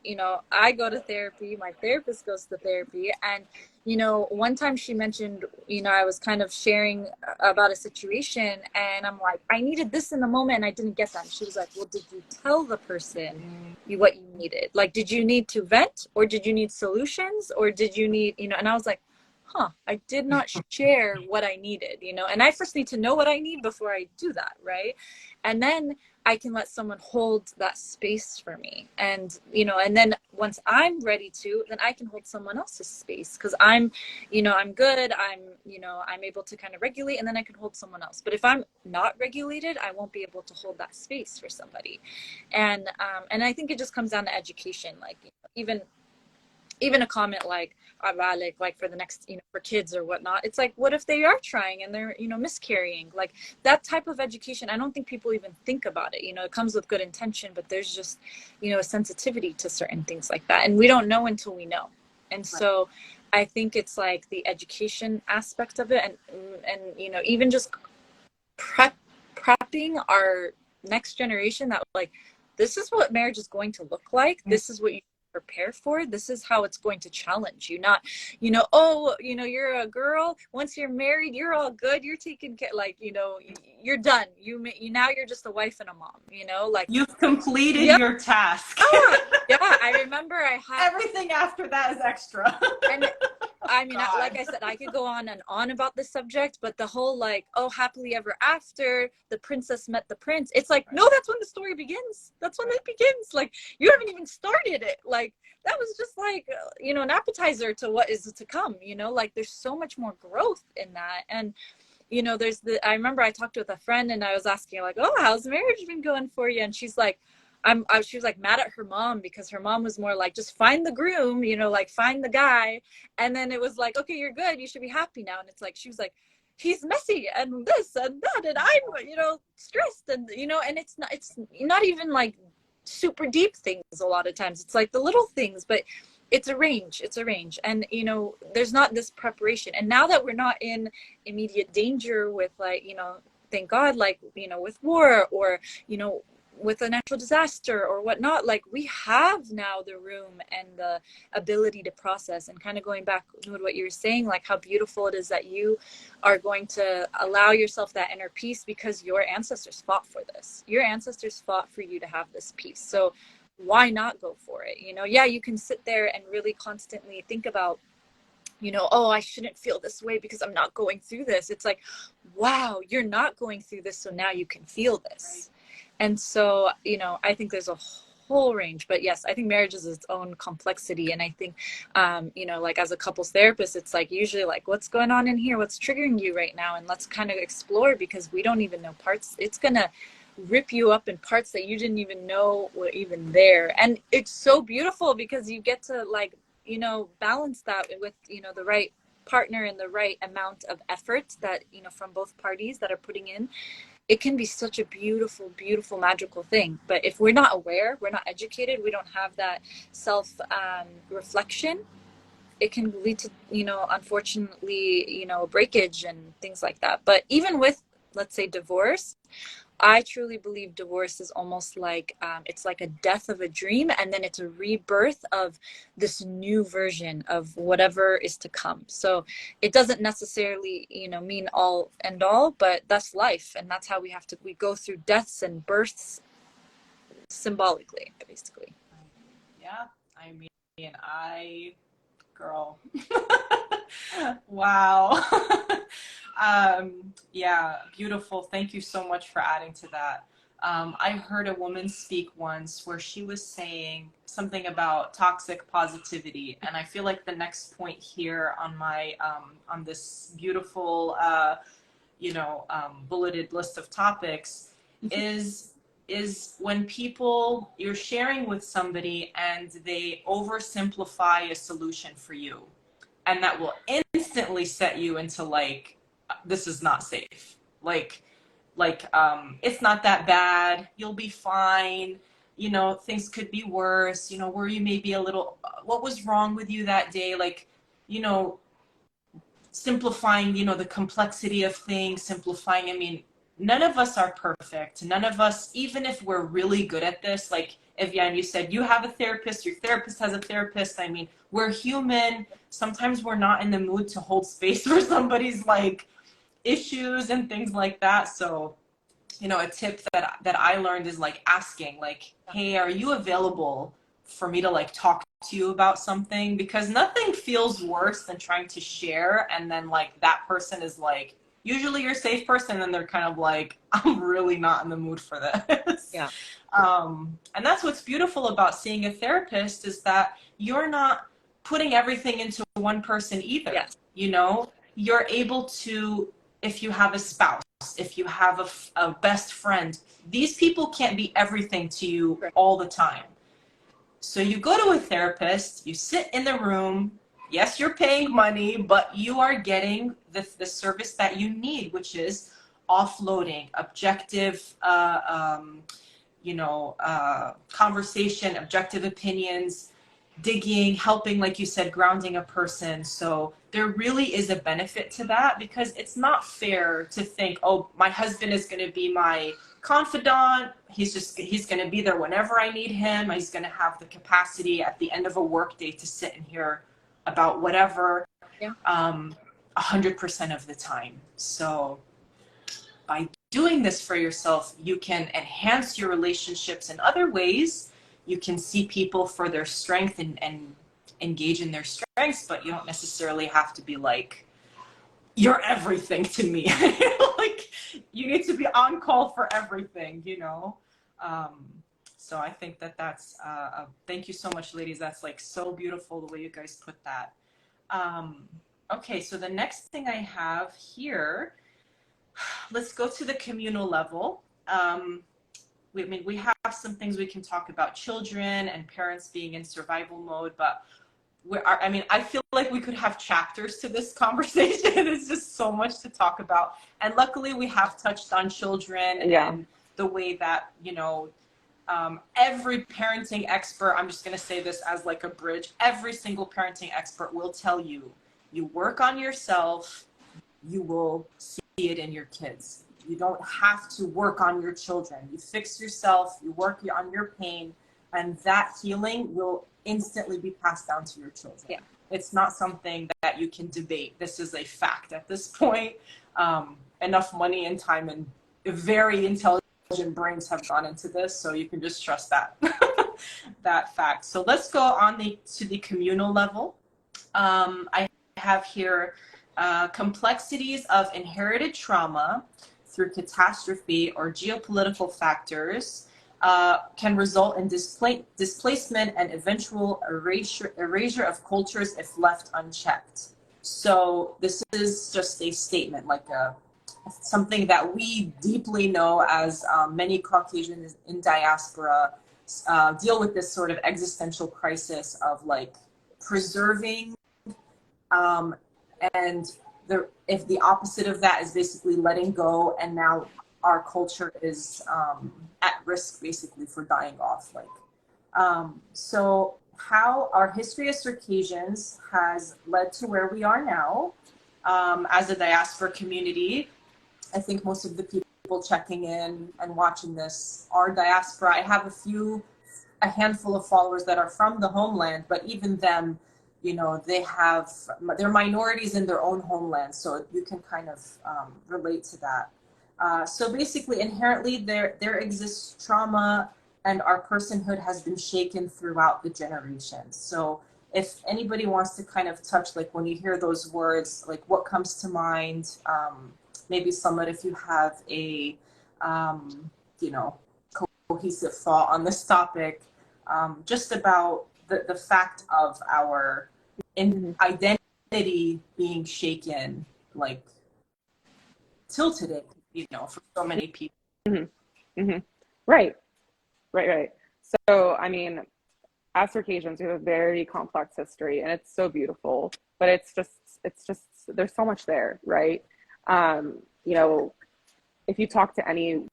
you know, I go to therapy, my therapist goes to therapy, and you know, one time she mentioned, you know, I was kind of sharing about a situation and I'm like, I needed this in the moment and I didn't get that. And she was like, well, did you tell the person what you needed? Like, did you need to vent, or did you need solutions, or did you need, you know? And I was like, I did not share what I needed, you know, and I first need to know what I need before I do that, right? And then I can let someone hold that space for me. And, you know, and then once I'm ready to, then I can hold someone else's space because I'm, you know, I'm good. You know, I'm able to kind of regulate and then I can hold someone else. But if I'm not regulated, I won't be able to hold that space for somebody. And I think it just comes down to education. Like, you know, even a comment like for the next, you know, for kids or whatnot, it's like, what if they are trying and they're, you know, miscarrying? Like that type of education, I don't think people even think about it. You know, it comes with good intention, but there's just, you know, a sensitivity to certain things like that, and we don't know until we know. And so I think it's like the education aspect of it, and you know, even just prepping our next generation that, like, this is what marriage is going to look like. This is what you prepare for. This is how it's going to challenge you. Not, you know, oh, you know, you're a girl, once you're married, you're all good, you're taken care, like, you know, you're done, you now you're just a wife and a mom, you know, like you've completed your task. Yeah, I remember I had everything after that is extra. And I mean, like I said, I could go on and on about this subject, but the whole like, oh, happily ever after, the princess met the prince. It's like, no, that's when the story begins. That's when it begins. Like, you haven't even started it. Like, that was just like, you know, an appetizer to what is to come, you know, like there's so much more growth in that. And, you know, I remember I talked with a friend and I was asking like, oh, how's marriage been going for you? And she's like, she was like mad at her mom because her mom was more like, just find the groom, you know, like find the guy. And then it was like, okay, you're good, you should be happy now. And it's like, she was like, he's messy and this and that, and I'm, you know, stressed, and, you know, and it's not even like super deep things a lot of times. It's like the little things, but it's a range. And, you know, there's not this preparation. And now that we're not in immediate danger with, like, you know, thank God, like, you know, with war or, you know, with a natural disaster or whatnot, like we have now the room and the ability to process. And kind of going back to what you were saying, like how beautiful it is that you are going to allow yourself that inner peace because your ancestors fought for this. Your ancestors fought for you to have this peace. So why not go for it? You know, yeah, you can sit there and really constantly think about, you know, oh, I shouldn't feel this way because I'm not going through this. It's like, wow, you're not going through this, so now you can feel this. Right. And so, you know, I think there's a whole range, but yes, I think marriage is its own complexity. And I think, you know, like as a couples therapist, it's like usually like, what's going on in here? What's triggering you right now? And let's kind of explore, because we don't even know parts. It's going to rip you up in parts that you didn't even know were even there. And it's so beautiful because you get to, like, you know, balance that with, you know, the right partner and the right amount of effort that, you know, from both parties that are putting in. It can be such a beautiful, beautiful, magical thing. But if we're not aware, we're not educated, we don't have that self reflection, it can lead to, you know, unfortunately, you know, breakage and things like that. But even with, let's say, divorce, I truly believe divorce is almost like, it's like a death of a dream, and then it's a rebirth of this new version of whatever is to come. So it doesn't necessarily, you know, mean all and all, but that's life. And that's how we go through deaths and births symbolically, basically. Yeah, I mean, girl. Wow. Yeah, beautiful. Thank you so much for adding to that. I heard a woman speak once where she was saying something about toxic positivity, and I feel like the next point here on my on this beautiful you know, bulleted list of topics is when you're sharing with somebody and they oversimplify a solution for you, and that will instantly set you into like, this is not safe. Like, it's not that bad. You'll be fine. You know, things could be worse. You know, were you maybe a little, what was wrong with you that day? Like, you know, simplifying, you know, the complexity of things, simplifying. I mean, none of us are perfect. None of us, even if we're really good at this, like Evian, you said, you have a therapist, your therapist has a therapist. I mean, we're human. Sometimes we're not in the mood to hold space for somebody's like issues and things like that. So, you know, a tip that I learned is like asking, like, hey, are you available for me to like talk to you about something, because nothing feels worse than trying to share and then like that person is like, usually you're a safe person and they're kind of like, I'm really not in the mood for this. Yeah. And that's what's beautiful about seeing a therapist, is that you're not putting everything into one person either. Yes. You know, you're able to, if you have a spouse, if you have a best friend, these people can't be everything to you all the time. So you go to a therapist, you sit in the room. Yes, you're paying money, but you are getting the service that you need, which is offloading, objective, conversation, objective opinions, digging, helping, like you said, grounding a person. So there really is a benefit to that, because it's not fair to think, oh, my husband is going to be my confidant. He's going to be there whenever I need him. He's going to have the capacity at the end of a work day to sit and hear about whatever, 100% of the time. So by doing this for yourself, you can enhance your relationships in other ways. You can see people for their strength and engage in their strengths, but you don't necessarily have to be like, you're everything to me. Like, you need to be on call for everything, you know? So I think that's, thank you so much, ladies. That's like so beautiful the way you guys put that. Okay, so the next thing I have here, let's go to the communal level. We have some things we can talk about, children and parents being in survival mode, but I feel like we could have chapters to this conversation. It's just so much to talk about. And luckily we have touched on children and the way that, you know, every parenting expert, I'm just going to say this as like a bridge, every single parenting expert will tell you, you work on yourself, you will see it in your kids. You don't have to work on your children. You fix yourself, you work on your pain, and that healing will instantly be passed down to your children. Yeah. It's not something that you can debate. This is a fact at this point. Enough money and time and very intelligent brains have gone into this, so you can just trust that that fact. So let's go on to the communal level. I have here complexities of inherited trauma through catastrophe or geopolitical factors can result in displacement and eventual erasure of cultures if left unchecked. So this is just a statement, like something that we deeply know as many Caucasians in diaspora deal with this sort of existential crisis of like preserving and if the opposite of that is basically letting go, and now our culture is at risk basically for dying off. So how our history as Circassians has led to where we are now as a diaspora community. I think most of the people checking in and watching this are diaspora. I have a handful of followers that are from the homeland, but even them, you know, they're minorities in their own homeland, so you can kind of relate to that. So basically, inherently, there exists trauma, and our personhood has been shaken throughout the generations. So if anybody wants to kind of touch, like when you hear those words, like what comes to mind, maybe Sumar, if you have a, cohesive thought on this topic, just about the fact of our identity being shaken, like till today, you know, for so many people. Mm-hmm. Mm-hmm. Right. So, I mean, as Circassians, we have a very complex history, and it's so beautiful, but it's just, there's so much there, right? You know, if you talk to an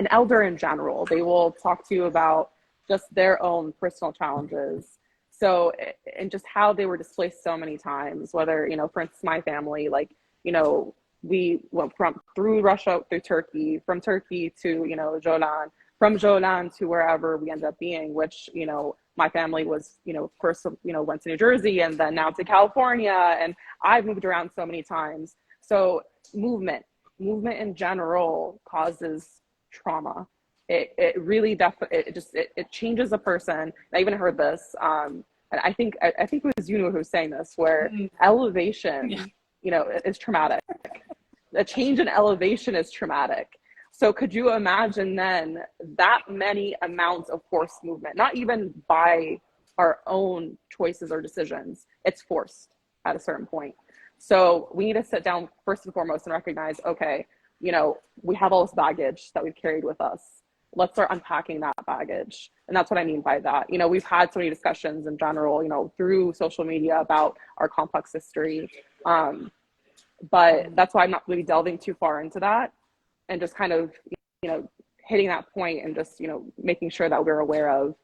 elder in general, they will talk to you about just their own personal challenges. So, and just how they were displaced so many times, whether, you know, for instance, my family, like, you know, we went through Russia, through Turkey, from Turkey to, you know, Jolan, from Jolan to wherever we ended up being, which, you know, my family was, you know, first, you know, went to New Jersey and then now to California. And I've moved around so many times. So movement in general causes trauma. it really it changes a person. I even heard this, and I think it was you who was saying this, where elevation, is traumatic. A change in elevation is traumatic. So could you imagine then that many amounts of forced movement, not even by our own choices or decisions, it's forced at a certain point. So we need to sit down first and foremost and recognize, okay, we have all this baggage that we've carried with us. Let's start unpacking that baggage. And that's what I mean by that. We've had so many discussions in general, through social media about our complex history. But that's why I'm not really delving too far into that, and just kind of, hitting that point and just, making sure that we're aware of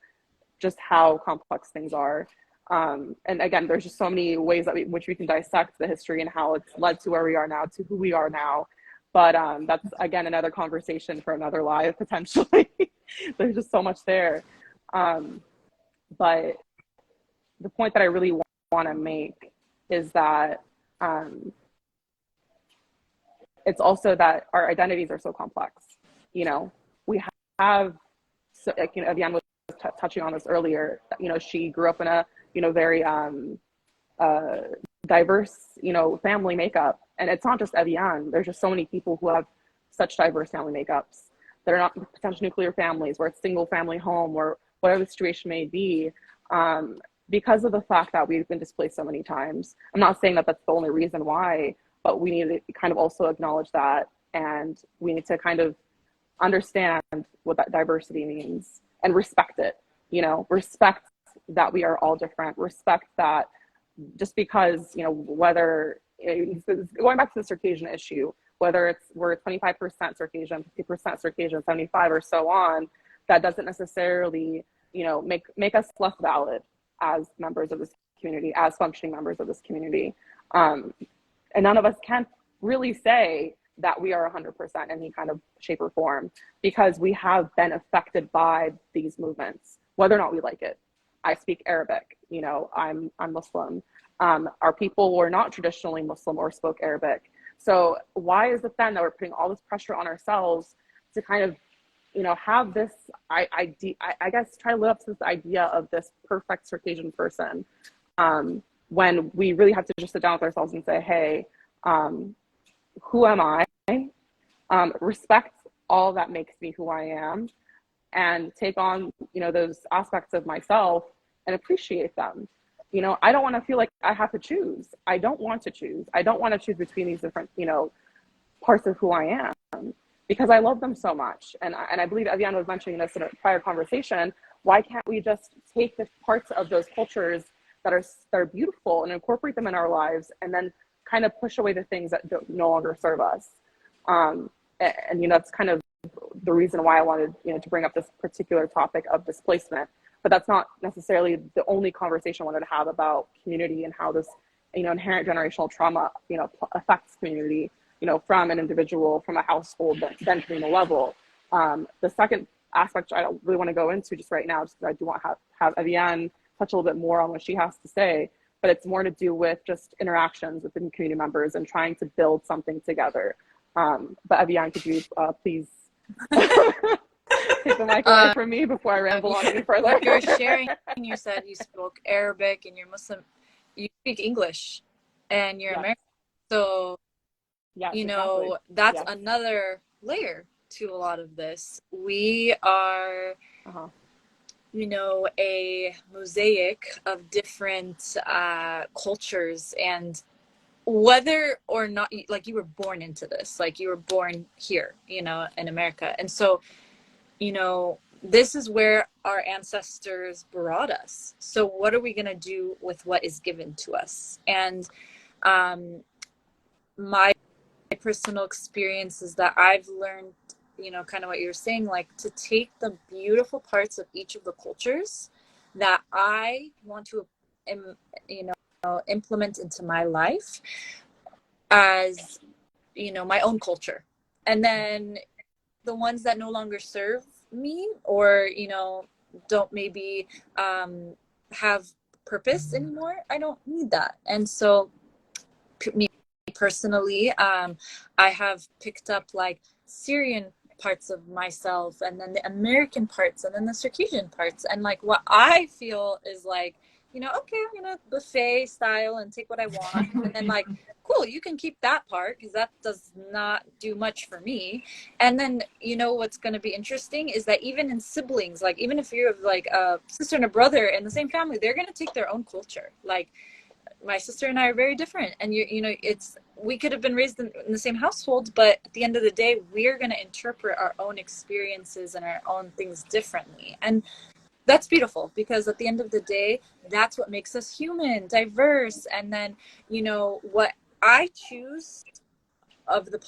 just how complex things are. And again, there's just so many ways which we can dissect the history and how it's led to where we are now, to who we are now. But that's, again, another conversation for another live, potentially. There's just so much there. But the point that I really want to make is that it's also that our identities are so complex. We have, so, like, Evian was touching on this earlier. She grew up in a, very diverse, family makeup. And it's not just Evian. There's just so many people who have such diverse family makeups that are not potential nuclear families, where it's single family home, or whatever the situation may be, because of the fact that we've been displaced so many times. I'm not saying that that's the only reason why, but we need to kind of also acknowledge that, and we need to kind of understand what that diversity means and respect it. Respect that we are all different. Respect that just because, whether, going back to the Circassian issue, whether we're 25% Circassian, 50% Circassian, 75 or so on, that doesn't necessarily, make us less valid as members of this community, as functioning members of this community. And none of us can really say that we are 100% in any kind of shape or form, because we have been affected by these movements, whether or not we like it. I speak Arabic, I'm Muslim. Our people were not traditionally Muslim or spoke Arabic. So why is it then that we're putting all this pressure on ourselves to kind of, have this, I guess, try to live up to this idea of this perfect Circassian person, when we really have to just sit down with ourselves and say, hey, who am I? Respect all that makes me who I am, and take on, those aspects of myself and appreciate them. I don't want to feel like I have to choose. I don't want to choose. I don't want to choose between these different, parts of who I am, because I love them so much. And I believe Evian was mentioning this in a prior conversation. Why can't we just take the parts of those cultures that are beautiful and incorporate them in our lives, and then kind of push away the things that no longer serve us? And that's kind of the reason why I wanted, to bring up this particular topic of displacement. But that's not necessarily the only conversation I wanted to have about community and how this, inherent generational trauma, affects community, from an individual, from a household, then communal level. The second aspect I don't really want to go into just right now, just because I do want to have Evian touch a little bit more on what she has to say, but it's more to do with just interactions within community members and trying to build something together. But Evian, could you please take the mic away from me before I ramble on any further? You're sharing, you said you spoke Arabic and you're Muslim. You speak English and you're American. So, exactly. That's another layer to a lot of this. We are, a mosaic of different cultures, and whether or not, like, you were born into this, like you were born here, in America. And so, this is where our ancestors brought us. So what are we going to do with what is given to us? And my personal experience is that I've learned, kind of what you're saying, like, to take the beautiful parts of each of the cultures that I want to, implement into my life as, my own culture. And then the ones that no longer serve me, or, don't maybe have purpose anymore, I don't need that. And so me personally, I have picked up like Syrian parts of myself, and then the American parts, and then the Circassian parts. And like what I feel is like, okay, I'm gonna buffet style and take what I want. And then like, cool, you can keep that part because that does not do much for me. And then, what's gonna be interesting is that even in siblings, like even if you have like a sister and a brother in the same family, they're gonna take their own culture. Like my sister and I are very different, and we could have been raised in the same household, but at the end of the day, we're going to interpret our own experiences and our own things differently. And that's beautiful, because at the end of the day, that's what makes us human, diverse. And then, what I choose of the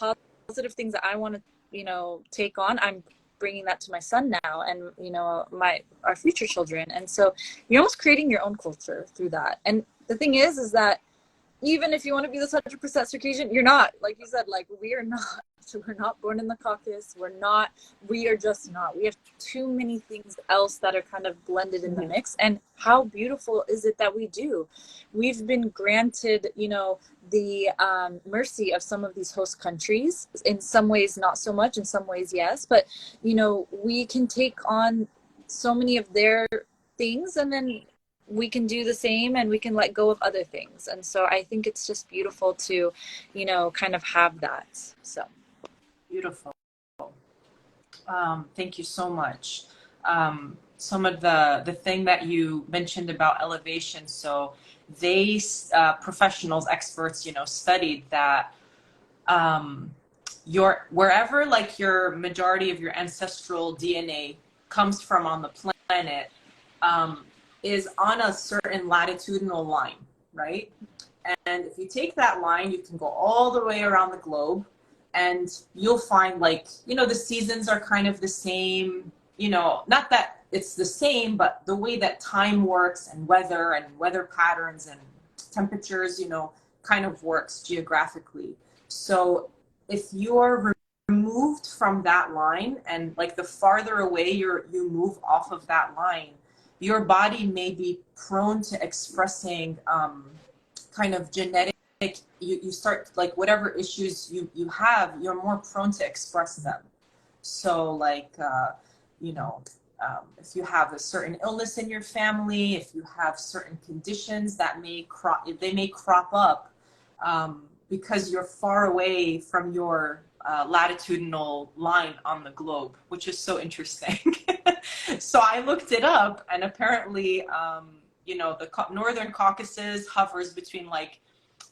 positive things that I want to, take on, I'm bringing that to my son now, and our future children. And so you're almost creating your own culture through that. And the thing is that even if you want to be this 100% Circassian, you're not. Like you said, like we are not. So we're not born in the Caucasus. We are just not. We have too many things else that are kind of blended in the mix. And how beautiful is it that we do? We've been granted, the mercy of some of these host countries. In some ways, not so much. In some ways, yes. But, we can take on so many of their things, and then we can do the same, and we can let go of other things. And so I think it's just beautiful to, kind of have that. So beautiful. Thank you so much. Some of the thing that you mentioned about elevation. So they, professionals, experts, studied that wherever like your majority of your ancestral DNA comes from on the planet, is on a certain latitudinal line, right? And if you take that line, you can go all the way around the globe, and you'll find like, the seasons are kind of the same, not that it's the same, but the way that time works and weather patterns and temperatures, kind of works geographically. So if you're removed from that line, and like the farther away you move off of that line, your body may be prone to expressing kind of genetic, you start like whatever issues you have, you're more prone to express them. So like, if you have a certain illness in your family, if you have certain conditions that may crop up because you're far away from your latitudinal line on the globe, which is so interesting. So I looked it up, and apparently, the Northern Caucasus hovers between like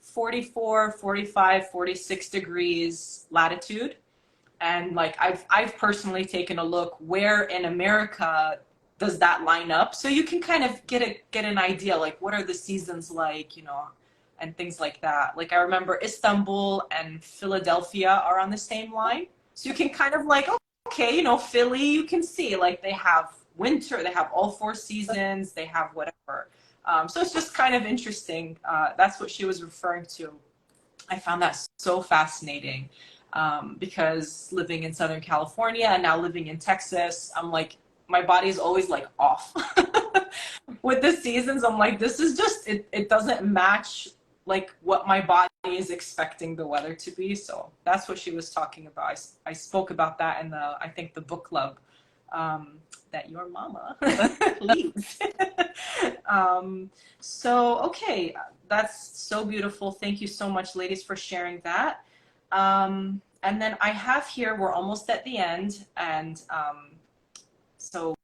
44, 45, 46 degrees latitude. And like, I've personally taken a look where in America does that line up? So you can kind of get an idea, like what are the seasons like, and things like that. Like I remember Istanbul and Philadelphia are on the same line. So you can kind of like, okay, Philly, you can see like they have winter, they have all 4 seasons, they have whatever. So it's just kind of interesting. That's what she was referring to. I found that so fascinating because living in Southern California and now living in Texas, I'm like, my body is always like off with the seasons. I'm like, this is just, it doesn't match like what my body is expecting the weather to be. So that's what she was talking about. I spoke about that in I think the book club that your mama leads. So, okay, that's so beautiful. Thank you so much, ladies, for sharing that. And then I have here, we're almost at the end, and so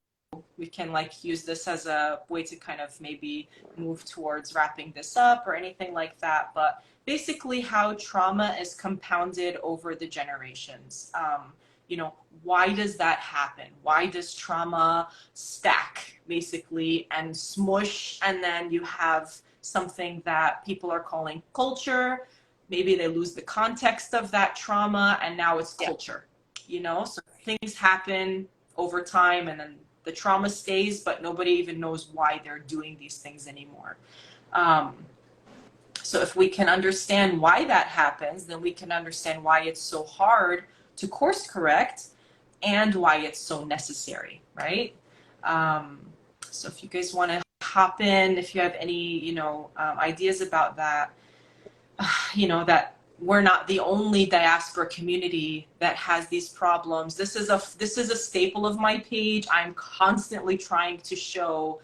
we can like use this as a way to kind of maybe move towards wrapping this up or anything like that. But basically how trauma is compounded over the generations. Why does that happen? Why does trauma stack basically and smush? And then you have something that people are calling culture. Maybe they lose the context of that trauma and now it's culture, So things happen over time and then the trauma stays, but nobody even knows why they're doing these things anymore. So if we can understand why that happens, then we can understand why it's so hard to course correct and why it's so necessary, right? So if you guys want to hop in, if you have any, ideas about that, that we're not the only diaspora community that has these problems. This is a staple of my page. I'm constantly trying to show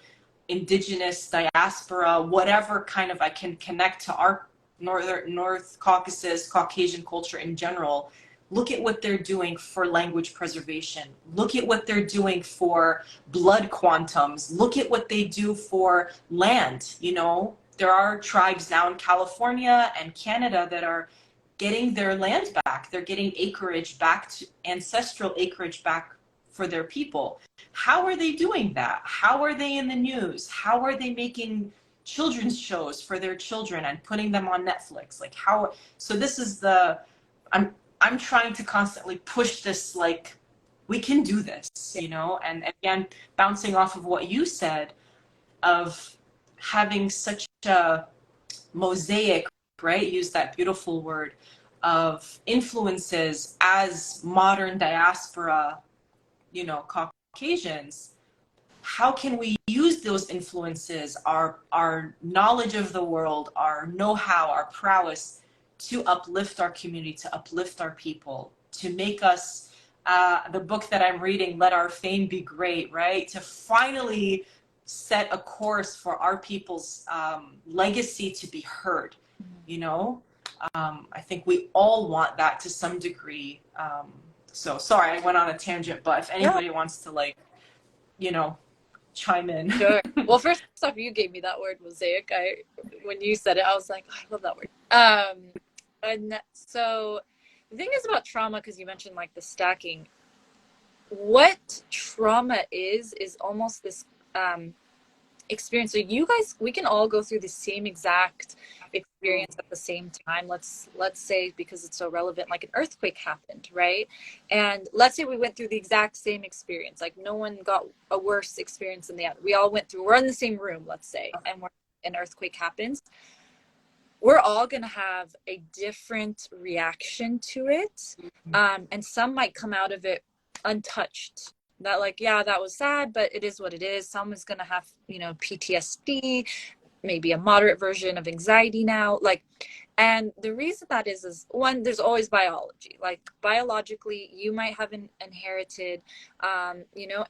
indigenous diaspora, whatever kind of I can connect to our North Caucasus, Caucasian culture in general. Look at what they're doing for language preservation. Look at what they're doing for blood quantums. Look at what they do for land. You know, there are tribes now in California and Canada that are getting their land back. They're getting acreage back, to ancestral acreage back for their people. How are they doing that? How are they in the news? How are they making children's shows for their children and putting them on Netflix? Like how, so this is the, I'm trying to constantly push this, like, we can do this, you know? And again, bouncing off of what you said of having such a mosaic, right? Use that beautiful word of influences as modern diaspora, you know, Caucasians. How can we use those influences, our knowledge of the world, our know-how, our prowess, to uplift our community, to uplift our people, to make us, the book that I'm reading, Let Our Fame Be Great, right? To finally set a course for our people's legacy to be heard, you know? I think we all want that to some degree. So sorry, I went on a tangent, but if anybody wants to, like, you know, chime in. Sure. Well, first off, you gave me that word mosaic. When you said it, I was like, oh, I love that word. And so the thing is about trauma, because you mentioned like the stacking, what trauma is almost this experience. So you guys, we can all go through the same exact experience at the same time. Let's say, because it's so relevant, like an earthquake happened, right? And let's say we went through the exact same experience. Like no one got a worse experience than the other. We all went through, we're in the same room, let's say, and an earthquake happens. We're all going to have a different reaction to it. And some might come out of it untouched. That like, yeah, that was sad, but it is what it is. Someone's going to have, you know, PTSD, maybe a moderate version of anxiety now. Like, and the reason that is one, there's always biology. Like biologically, you might have inherited, you know,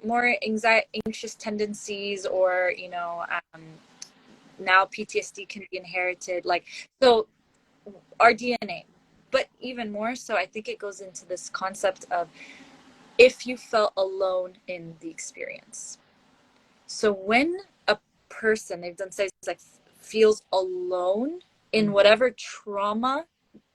more anxious tendencies, or, you know, now PTSD can be inherited. Like, so our DNA, but even more so, I think it goes into this concept of if you felt alone in the experience. So when a person, they've done studies, like feels alone in whatever trauma,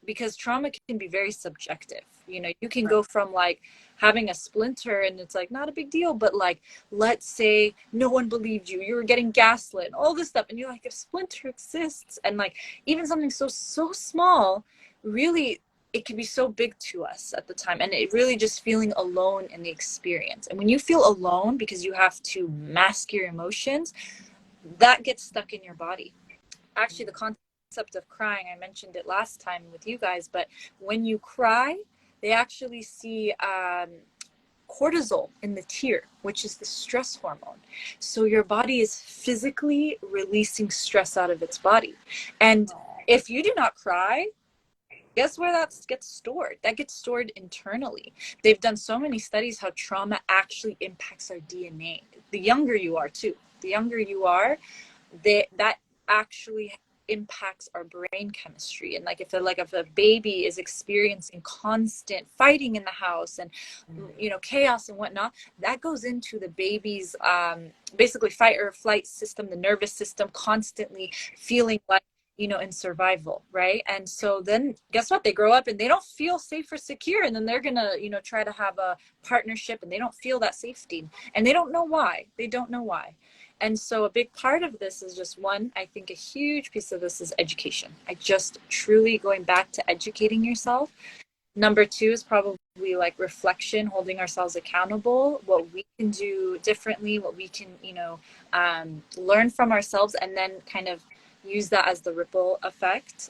because trauma can be very subjective. You know, you can go from like having a splinter and it's like not a big deal, but like, let's say no one believed you, you were getting gaslit, all this stuff, and you're like, a splinter exists, and like even something so small, really, it can be so big to us at the time, and it really just feeling alone in the experience. And when you feel alone because you have to mask your emotions, that gets stuck in your body. Actually, the concept of crying, I mentioned it last time with you guys, but when you cry, they actually see cortisol in the tear, which is the stress hormone. So your body is physically releasing stress out of its body. And if you do not cry, guess where that gets stored? That gets stored internally. They've done so many studies how trauma actually impacts our DNA. The younger you are too, the younger you are, that actually impacts our brain chemistry. And like if a baby is experiencing constant fighting in the house and you know, chaos and whatnot, that goes into the baby's basically fight or flight system, the nervous system, constantly feeling like, you know, in survival, right? And so then guess what? They grow up and they don't feel safe or secure, and then they're gonna, you know, try to have a partnership and they don't feel that safety, and they don't know why. And so a big part of this is just one, I think a huge piece of this is education. I just truly going back to educating yourself. Number two is probably like reflection, holding ourselves accountable, what we can do differently, what we can, you know, learn from ourselves, and then kind of use that as the ripple effect.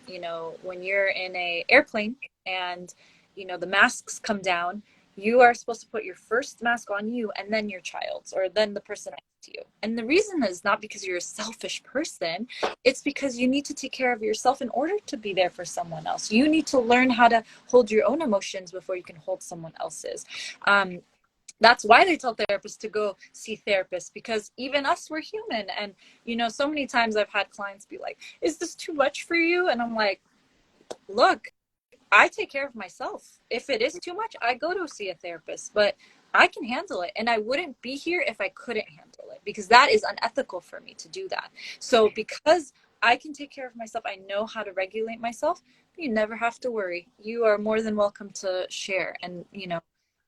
You know, when you're in a airplane and, you know, the masks come down, you are supposed to put your first mask on you and then your child's, or then the person next you. And the reason is not because you're a selfish person. It's because you need to take care of yourself in order to be there for someone else. You need to learn how to hold your own emotions before you can hold someone else's. That's why they tell therapists to go see therapists, because even us, we're human. And, you know, so many times I've had clients be like, is this too much for you? And I'm like, look, I take care of myself. If it is too much, I go to see a therapist, but I can handle it. And I wouldn't be here if I couldn't handle it, because that is unethical for me to do that. So because I can take care of myself, I know how to regulate myself. You never have to worry. You are more than welcome to share and, you know,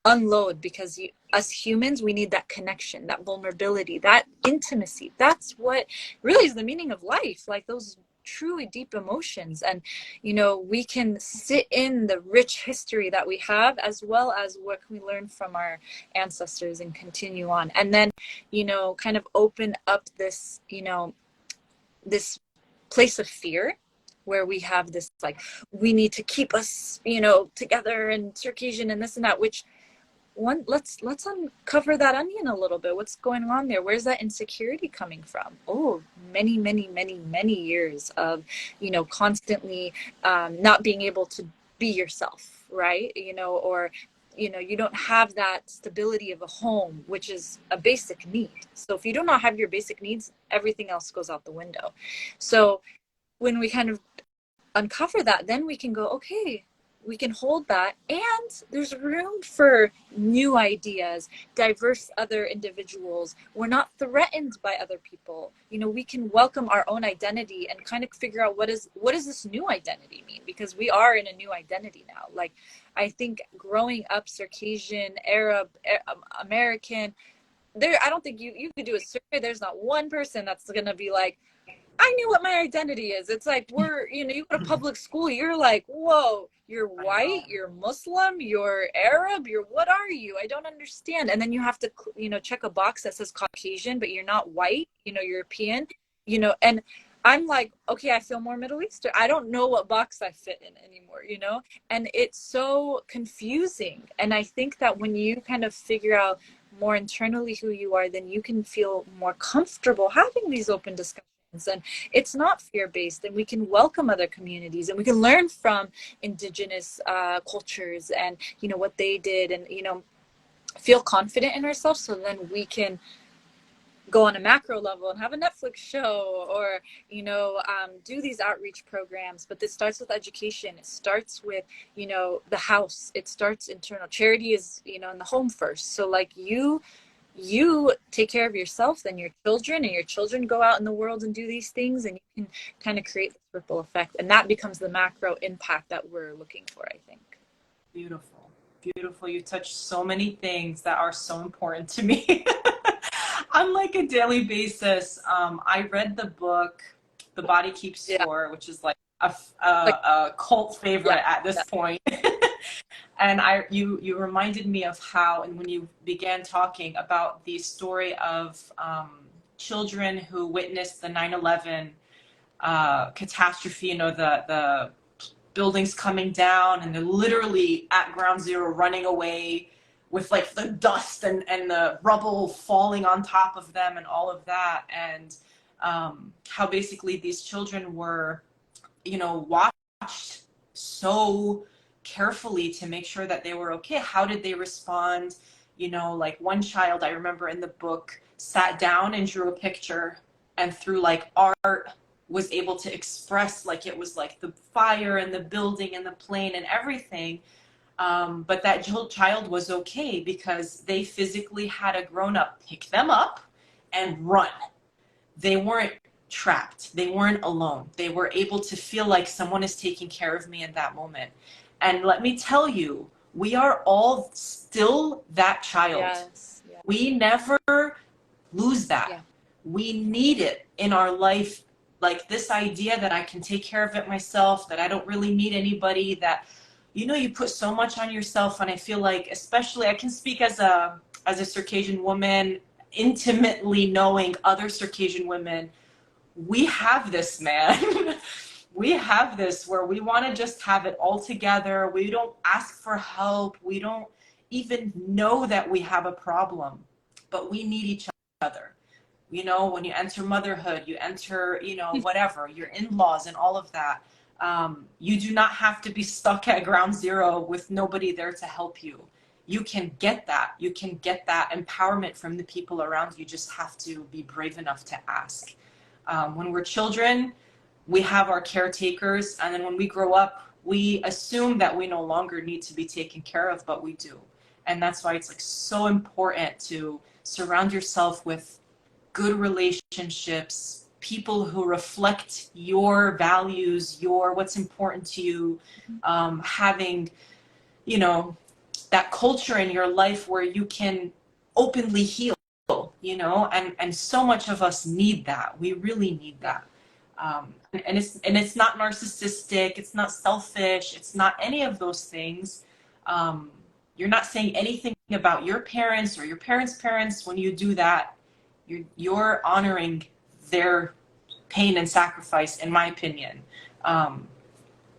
unload, because us humans, we need that connection, that vulnerability, that intimacy. That's what really is the meaning of life, like those truly deep emotions. And, you know, we can sit in the rich history that we have, as well as what we learn from our ancestors, and continue on. And then, you know, kind of open up this, you know, this place of fear, where we have this, like, we need to keep us, you know, together, and Circassian and this and that, which let's uncover that onion a little bit. What's going on there? Where's that insecurity coming from? Oh, many years of, you know, constantly not being able to be yourself, right? You know, or, you know, you don't have that stability of a home, which is a basic need. So if you do not have your basic needs, everything else goes out the window. So when we kind of uncover that, then we can go, okay, we can hold that, and there's room for new ideas, diverse other individuals. We're not threatened by other people. You know, we can welcome our own identity and kind of figure out what does this new identity mean, because we are in a new identity now. Like, I think growing up Circassian, Arab, American, I don't think you could do a survey. There's not one person that's gonna be like, I knew what my identity is. It's like, you know, you go to public school, you're like, whoa, you're white, you're Muslim, you're Arab, what are you? I don't understand. And then you have to, you know, check a box that says Caucasian, but you're not white, you know, European, you know, and I'm like, okay, I feel more Middle Eastern. I don't know what box I fit in anymore, you know, and it's so confusing. And I think that when you kind of figure out more internally who you are, then you can feel more comfortable having these open discussions. And it's not fear-based, and we can welcome other communities, and we can learn from indigenous cultures, and, you know, what they did, and, you know, feel confident in ourselves, so then we can go on a macro level and have a Netflix show, or, you know, do these outreach programs. But this starts with education. It starts with, you know, the house. It starts internal. Charity is, you know, in the home first. So like you take care of yourself, then your children, and your children go out in the world and do these things, and you can kind of create this ripple effect, and that becomes the macro impact that we're looking for, I think. Beautiful. You touched so many things that are so important to me. On like a daily basis. I read the book The Body Keeps Score, which is like a cult favorite at this point. And you reminded me of how, and when you began talking about the story of children who witnessed the 9/11 catastrophe, you know, the buildings coming down, and they're literally at ground zero running away with like the dust and the rubble falling on top of them and all of that. And how basically these children were, you know, watched so carefully to make sure that they were okay. How did they respond? You know, like one child, I remember in the book, sat down and drew a picture, and through like art was able to express, like, it was like the fire and the building and the plane and everything. But that child was okay because they physically had a grown-up pick them up and run. They weren't trapped. They weren't alone. They were able to feel like someone is taking care of me in that moment. And let me tell you, we are all still that child. Yes. Yeah. We never lose that. Yeah. We need it in our life. Like this idea that I can take care of it myself, that I don't really need anybody, that, you know, you put so much on yourself. And I feel like, especially, I can speak as a Circassian woman, intimately knowing other Circassian women, we have this, man. We have this where we want to just have it all together. We don't ask for help. We don't even know that we have a problem, but we need each other. you know, when you enter motherhood, you enter, you know, whatever, your in-laws and all of that. You do not have to be stuck at ground zero with nobody there to help you. You can get that. You can get that empowerment from the people around you. You just have to be brave enough to ask. When we're children, we have our caretakers, and then when we grow up, we assume that we no longer need to be taken care of, but we do. And that's why it's like so important to surround yourself with good relationships, people who reflect your values, your what's important to you, having, you know, that culture in your life where you can openly heal, you know, and so much of us need that. We really need that. And it's not narcissistic, it's not selfish, it's not any of those things. You're not saying anything about your parents or your parents' parents when you do that. You're honoring their pain and sacrifice, in my opinion.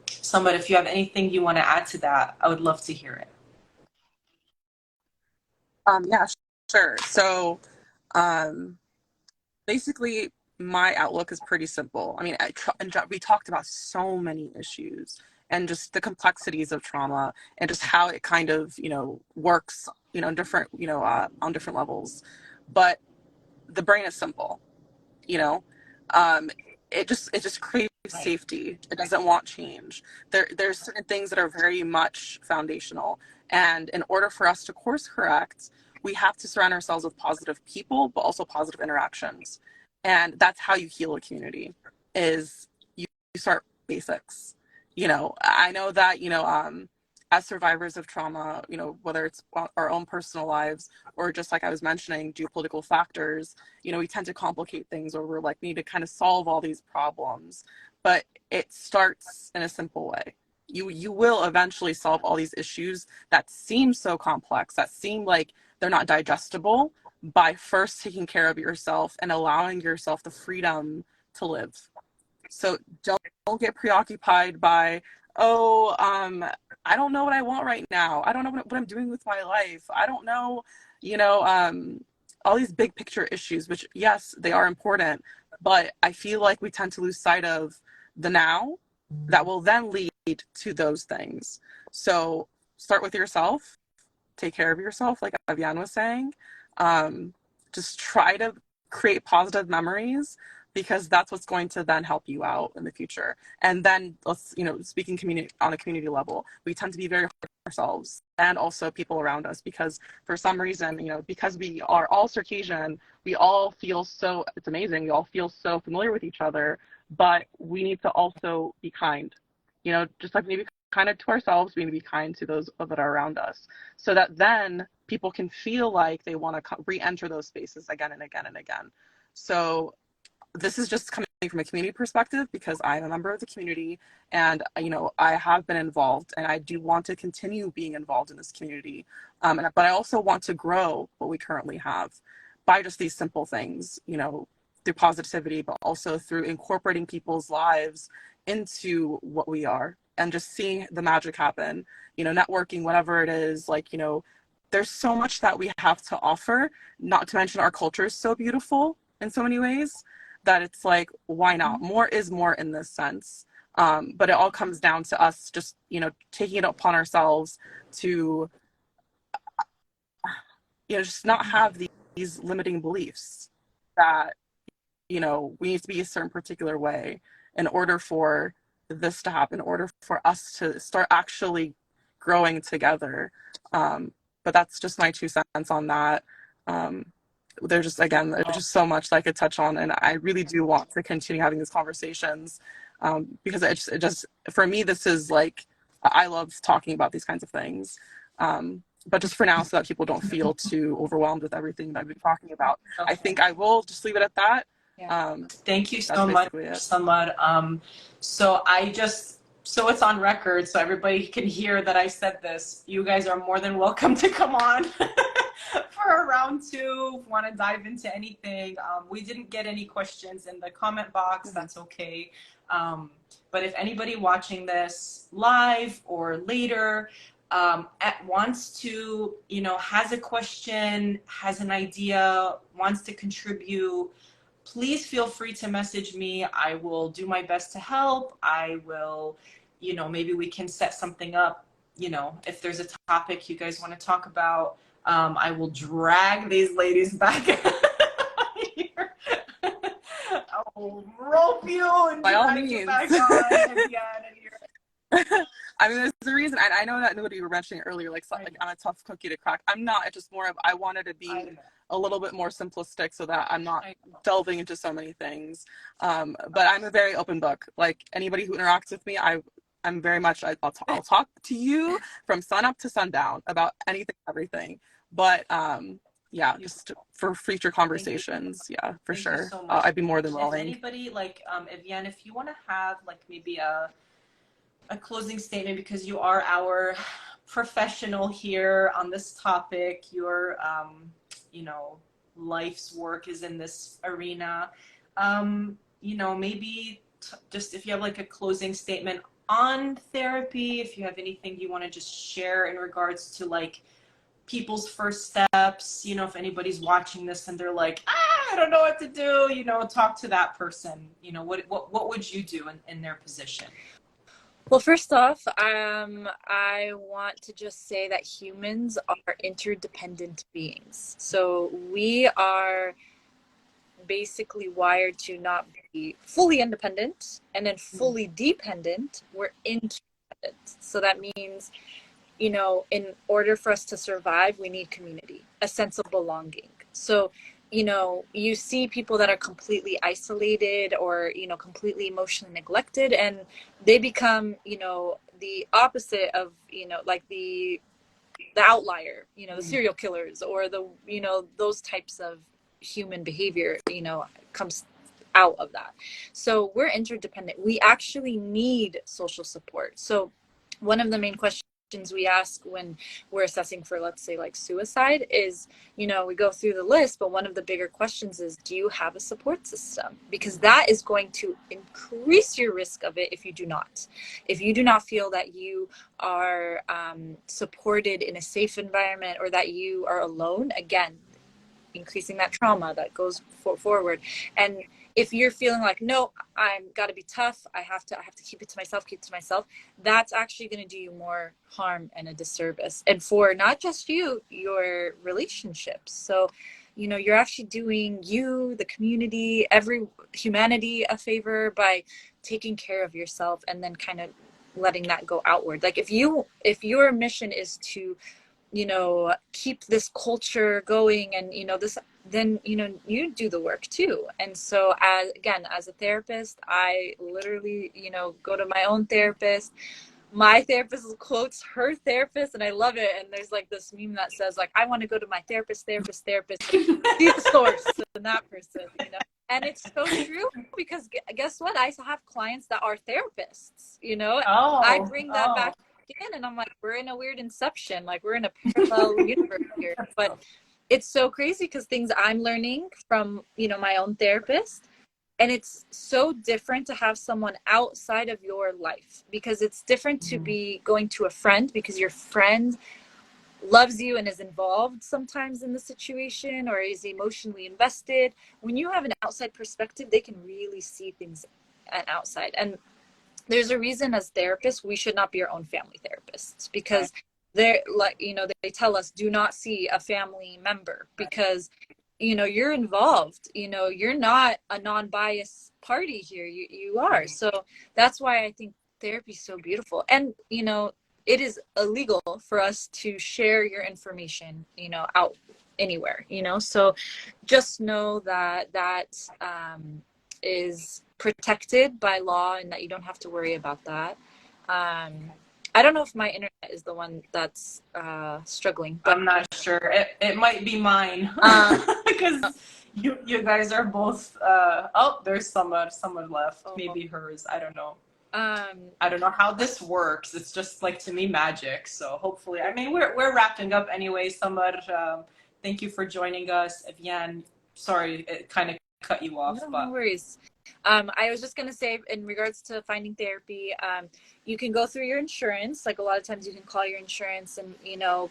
Somebody, if you have anything you want to add to that, I would love to hear it. Yeah, sure. So, basically, my outlook is pretty simple. I mean, we talked about so many issues and just the complexities of trauma and just how it kind of, you know, works, you know, different, you know, on different levels. But the brain is simple, you know. It just craves safety. It doesn't want change. There's certain things that are very much foundational, and in order for us to course correct, we have to surround ourselves with positive people, but also positive interactions. And that's how you heal a community, is you start basics. You know, I know that, you know, as survivors of trauma, you know, whether it's our own personal lives or just like I was mentioning, geopolitical factors, you know, we tend to complicate things, or we're like, need to kind of solve all these problems. But it starts in a simple way. You will eventually solve all these issues that seem so complex, that seem like they're not digestible, by first taking care of yourself and allowing yourself the freedom to live. So don't get preoccupied by, oh, I don't know what I want right now. I don't know what I'm doing with my life. I don't know, you know, all these big picture issues, which yes, they are important, but I feel like we tend to lose sight of the now that will then lead to those things. So start with yourself, take care of yourself, like Evian was saying. Just try to create positive memories, because that's what's going to then help you out in the future. And then let's, you know, speaking community on a community level, we tend to be very hard on ourselves and also people around us, because for some reason, you know, because we are all Circassian, we all feel so, it's amazing, we all feel so familiar with each other, but we need to also be kind. You know, just like we need to be kind to ourselves, we need to be kind to those that are around us, so that then people can feel like they want to re-enter those spaces again and again and again. So this is just coming from a community perspective, because I'm a member of the community, and you know, I have been involved, and I do want to continue being involved in this community, but I also want to grow what we currently have by just these simple things, you know, through positivity, but also through incorporating people's lives into what we are, and just seeing the magic happen, you know, networking, whatever it is. Like, you know, there's so much that we have to offer, not to mention our culture is so beautiful in so many ways, that it's like, why not? More is more in this sense. But it all comes down to us just, you know, taking it upon ourselves to, you know, just not have these limiting beliefs that, you know, we need to be a certain particular way in order for this to happen, in order for us to start actually growing together. But that's just my 2 cents on that. There's just so much that I could touch on, and I really do want to continue having these conversations, because it just for me, this is like, I love talking about these kinds of things. But just for now, so that people don't feel too overwhelmed with everything that I've been talking about, I think I will just leave it at that. Yeah. Thank you so much, Sumar. So it's on record, so everybody can hear that I said this. You guys are more than welcome to come on for a round 2. Want to dive into anything? We didn't get any questions in the comment box. That's okay. But if anybody watching this live or later wants to, has a question, has an idea, wants to contribute, please feel free to message me. I will do my best to help. I will, maybe we can set something up, if there's a topic you guys want to talk about. I will drag these ladies back here. I will rope you and by all drag means. you back on and I mean, there's a reason. I know that nobody you were mentioning earlier, like I'm a tough cookie to crack. I'm not. It's just more of I wanted to be a little bit more simplistic so that I'm not delving into so many things. But I'm a very open book. Like anybody who interacts with me, I'm very much. I'll talk to you from sun up to sundown about anything, everything. But yeah, just for future conversations. Yeah, for sure. So I'd be more than willing. If anybody like Evian, if you want to have like maybe a closing statement, because you are our professional here on this topic, your life's work is in this arena, maybe just if you have like a closing statement on therapy, if you have anything you want to just share in regards to like people's first steps, if anybody's watching this and they're like, I don't know what to do, talk to that person. What would you do in their position? Well, first off, I want to just say that humans are interdependent beings. So we are basically wired to not be fully independent and then fully dependent. We're interdependent. So that means, in order for us to survive, we need community, a sense of belonging. So you see people that are completely isolated or, completely emotionally neglected, and they become, the opposite of, like the outlier, the serial killers or the, those types of human behavior, comes out of that. So we're interdependent. We actually need social support. So one of the main questions we ask when we're assessing for, let's say, like suicide is, we go through the list, but one of the bigger questions is, do you have a support system? Because that is going to increase your risk of it if you do not. If you do not feel that you are supported in a safe environment, or that you are alone, again, increasing that trauma that goes forward. And if you're feeling like, no, I'm got to be tough, I have to keep it to myself, that's actually going to do you more harm and a disservice. And for not just you, your relationships. So, you're actually doing you, the community, humanity a favor by taking care of yourself and then kind of letting that go outward. Like if your mission is to, keep this culture going and, this, then, you do the work too. And so as a therapist, I literally, go to my own therapist. My therapist quotes her therapist, and I love it. And there's like this meme that says like, I want to go to my therapist, see the source in that person, And it's so true, because guess what? I have clients that are therapists, I bring that back in, and I'm like, we're in a weird inception, like we're in a parallel universe here. But it's so crazy because things I'm learning from, my own therapist, and it's so different to have someone outside of your life, because it's different to be going to a friend because your friend loves you and is involved sometimes in the situation or is emotionally invested. When you have an outside perspective, they can really see things outside. And there's a reason as therapists, we should not be our own family therapists, because they're like, they tell us do not see a family member because, you're involved, you're not a non-biased party here. You are. So that's why I think therapy is so beautiful. And, it is illegal for us to share your information, out anywhere, so just know that is protected by law and that you don't have to worry about that. I don't know if my internet is the one that's struggling, but I'm not sure. It might be mine because you guys are both. There's someone left. Maybe hers. I don't know. I don't know how this works. It's just like, to me, magic. So hopefully, I mean, we're wrapping up anyway. Sumar, thank you for joining us. Evian, sorry, it kind of cut you off. No worries. I was just gonna say, in regards to finding therapy, you can go through your insurance. Like a lot of times, you can call your insurance and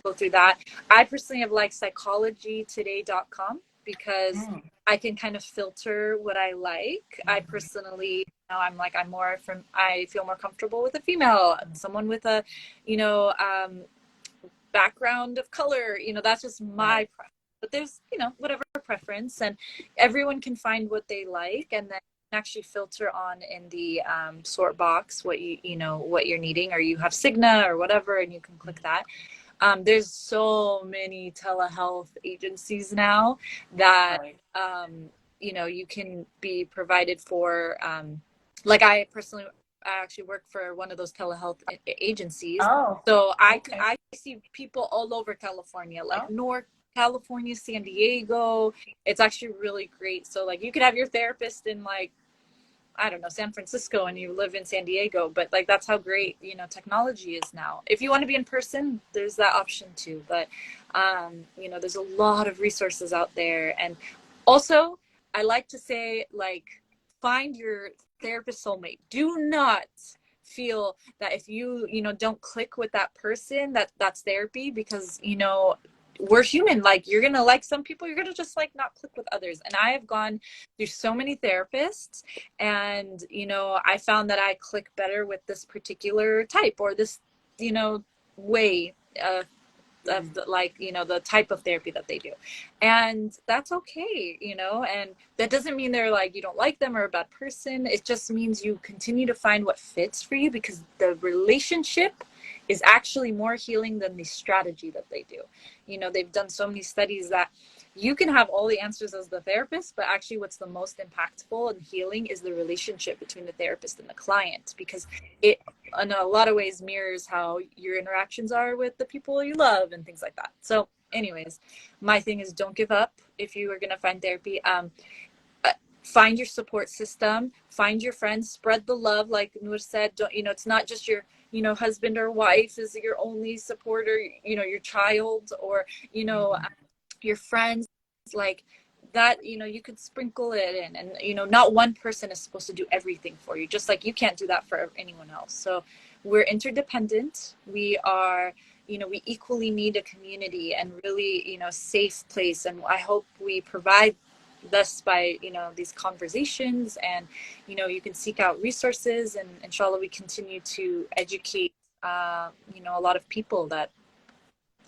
go through that. I personally have like psychologytoday.com because I can kind of filter what I like. I personally, I feel more comfortable with a female, someone with a, background of color. That's just my preference. But there's, whatever preference, and everyone can find what they like, and then actually filter on in the sort box what what you're needing, or you have Cigna or whatever, and you can click that. There's so many telehealth agencies now that you can be provided for. Like I actually work for one of those telehealth agencies. So I see people all over California, like North California, San Diego. It's actually really great. So like you could have your therapist in like, I don't know, San Francisco, and you live in San Diego, but like that's how great technology is now. If you want to be in person, there's that option too. But there's a lot of resources out there. And also I like to say, like, find your therapist soulmate. Do not feel that if you don't click with that person, that's therapy, because we're human. Like, you're gonna like some people, you're gonna just like not click with others. And I have gone through so many therapists, and I found that I click better with this particular type, or this way of the type of therapy that they do. And that's okay, and that doesn't mean they're like, you don't like them or a bad person. It just means you continue to find what fits for you, because the relationship is actually more healing than the strategy that they do. They've done so many studies that you can have all the answers as the therapist, but actually what's the most impactful and healing is the relationship between the therapist and the client, because it in a lot of ways mirrors how your interactions are with the people you love and things like that. So anyways, my thing is, don't give up if you are going to find therapy. Find your support system, find your friends, spread the love. Like Noor said, don't, it's not just your husband or wife is your only supporter, your child, or your friends, like that. You could sprinkle it in, and not one person is supposed to do everything for you, just like you can't do that for anyone else. So we're interdependent. We are, we equally need a community and really safe place, and I hope we provide this by these conversations. And you can seek out resources, and inshallah we continue to educate a lot of people that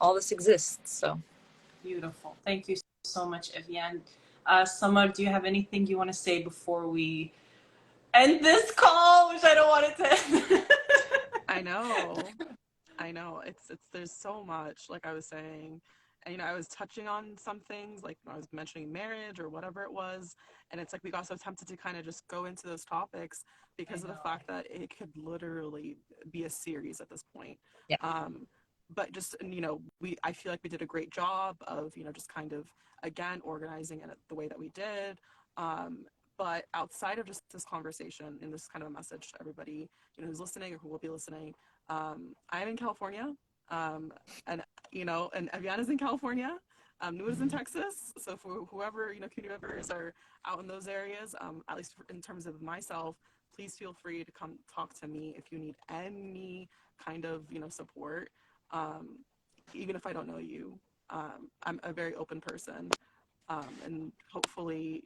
all this exists. So Beautiful. Thank you so much, Evian. Sumar, do you have anything you want to say before we end this call, which I don't want it to end? I know. It's there's so much, like I was saying, and I was touching on some things, like I was mentioning marriage or whatever it was, and it's like we got so tempted to kind of just go into those topics because of the fact that it could literally be a series at this point. Yeah. But just I feel like we did a great job of just kind of again organizing it the way that we did. But outside of just this conversation, and this kind of a message to everybody who's listening or who will be listening, I'm in California, and and Evian is in California. Noor is in Texas. So for whoever community members are out in those areas, at least in terms of myself, please feel free to come talk to me if you need any kind of support. Even if I don't know you, I'm a very open person, and hopefully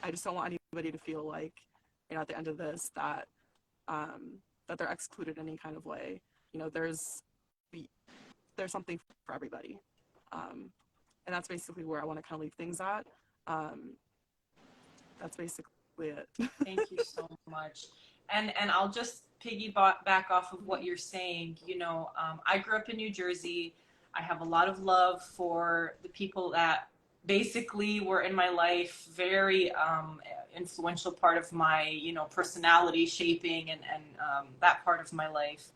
I just don't want anybody to feel like at the end of this that that they're excluded in any kind of way. There's something for everybody, and that's basically where I want to kind of leave things at. That's basically it. Thank you so much. And I'll just piggyback off of what you're saying. I grew up in New Jersey. I have a lot of love for the people that basically were in my life, very influential part of my personality shaping and that part of my life.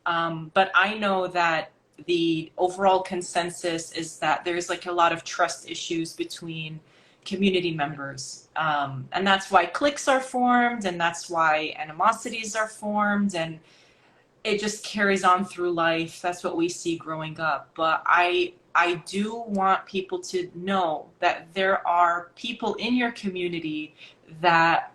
But I know that the overall consensus is that there's like a lot of trust issues between community members. And that's why cliques are formed, and that's why animosities are formed, and it just carries on through life. That's what we see growing up. But I do want people to know that there are people in your community that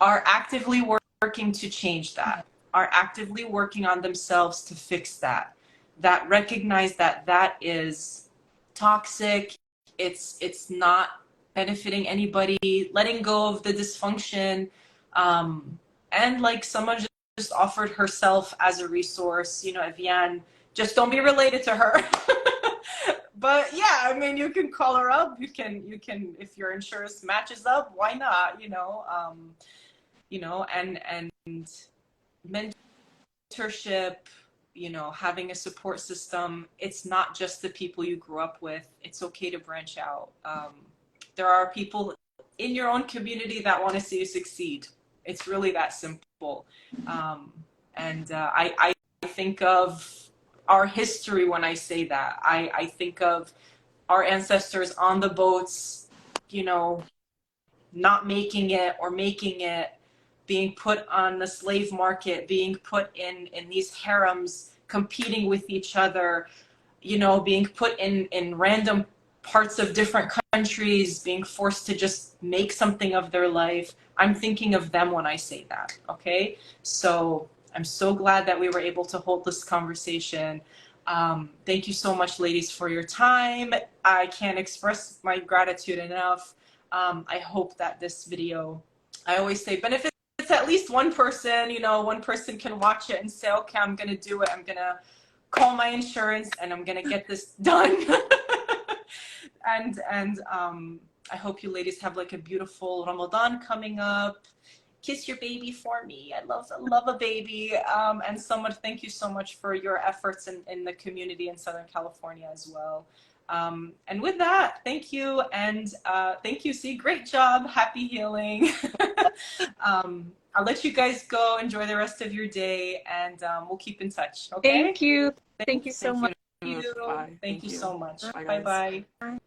are actively working to change that, are actively working on themselves to fix that, that recognize that that is toxic, it's not benefiting anybody, letting go of the dysfunction, and like someone just offered herself as a resource, you know, Evian, just don't be related to her. But yeah, I mean, you can call her up, you can if your insurance matches up, why not, you know, and mentorship, you know, having a support system. It's not just the people you grew up with. It's okay to branch out. There are people in your own community that want to see you succeed. It's really that simple. I think of our history when I say that. I think of our ancestors on the boats, you know, not making it or making it, being put on the slave market, being put in these harems, competing with each other, you know, being put in random parts of different countries, being forced to just make something of their life. I'm thinking of them when I say that, okay? So I'm so glad that we were able to hold this conversation. Thank you so much, ladies, for your time. I can't express my gratitude enough. I hope that this video, I always say, benefits at least one person. You know, one person can watch it and say, okay, I'm gonna do it. I'm gonna call my insurance and I'm gonna get this done. and I hope you ladies have like a beautiful Ramadan coming up. Kiss your baby for me. I love a baby. And Sumar, thank you so much for your efforts in the community in Southern California as well. And with that, thank you. And thank you, C. Great job. Happy healing. I'll let you guys go. Enjoy the rest of your day. And we'll keep in touch. Okay? Thank you. Thank you so much. Thank you. Bye. Thank you so much. Bye, guys. Bye-bye.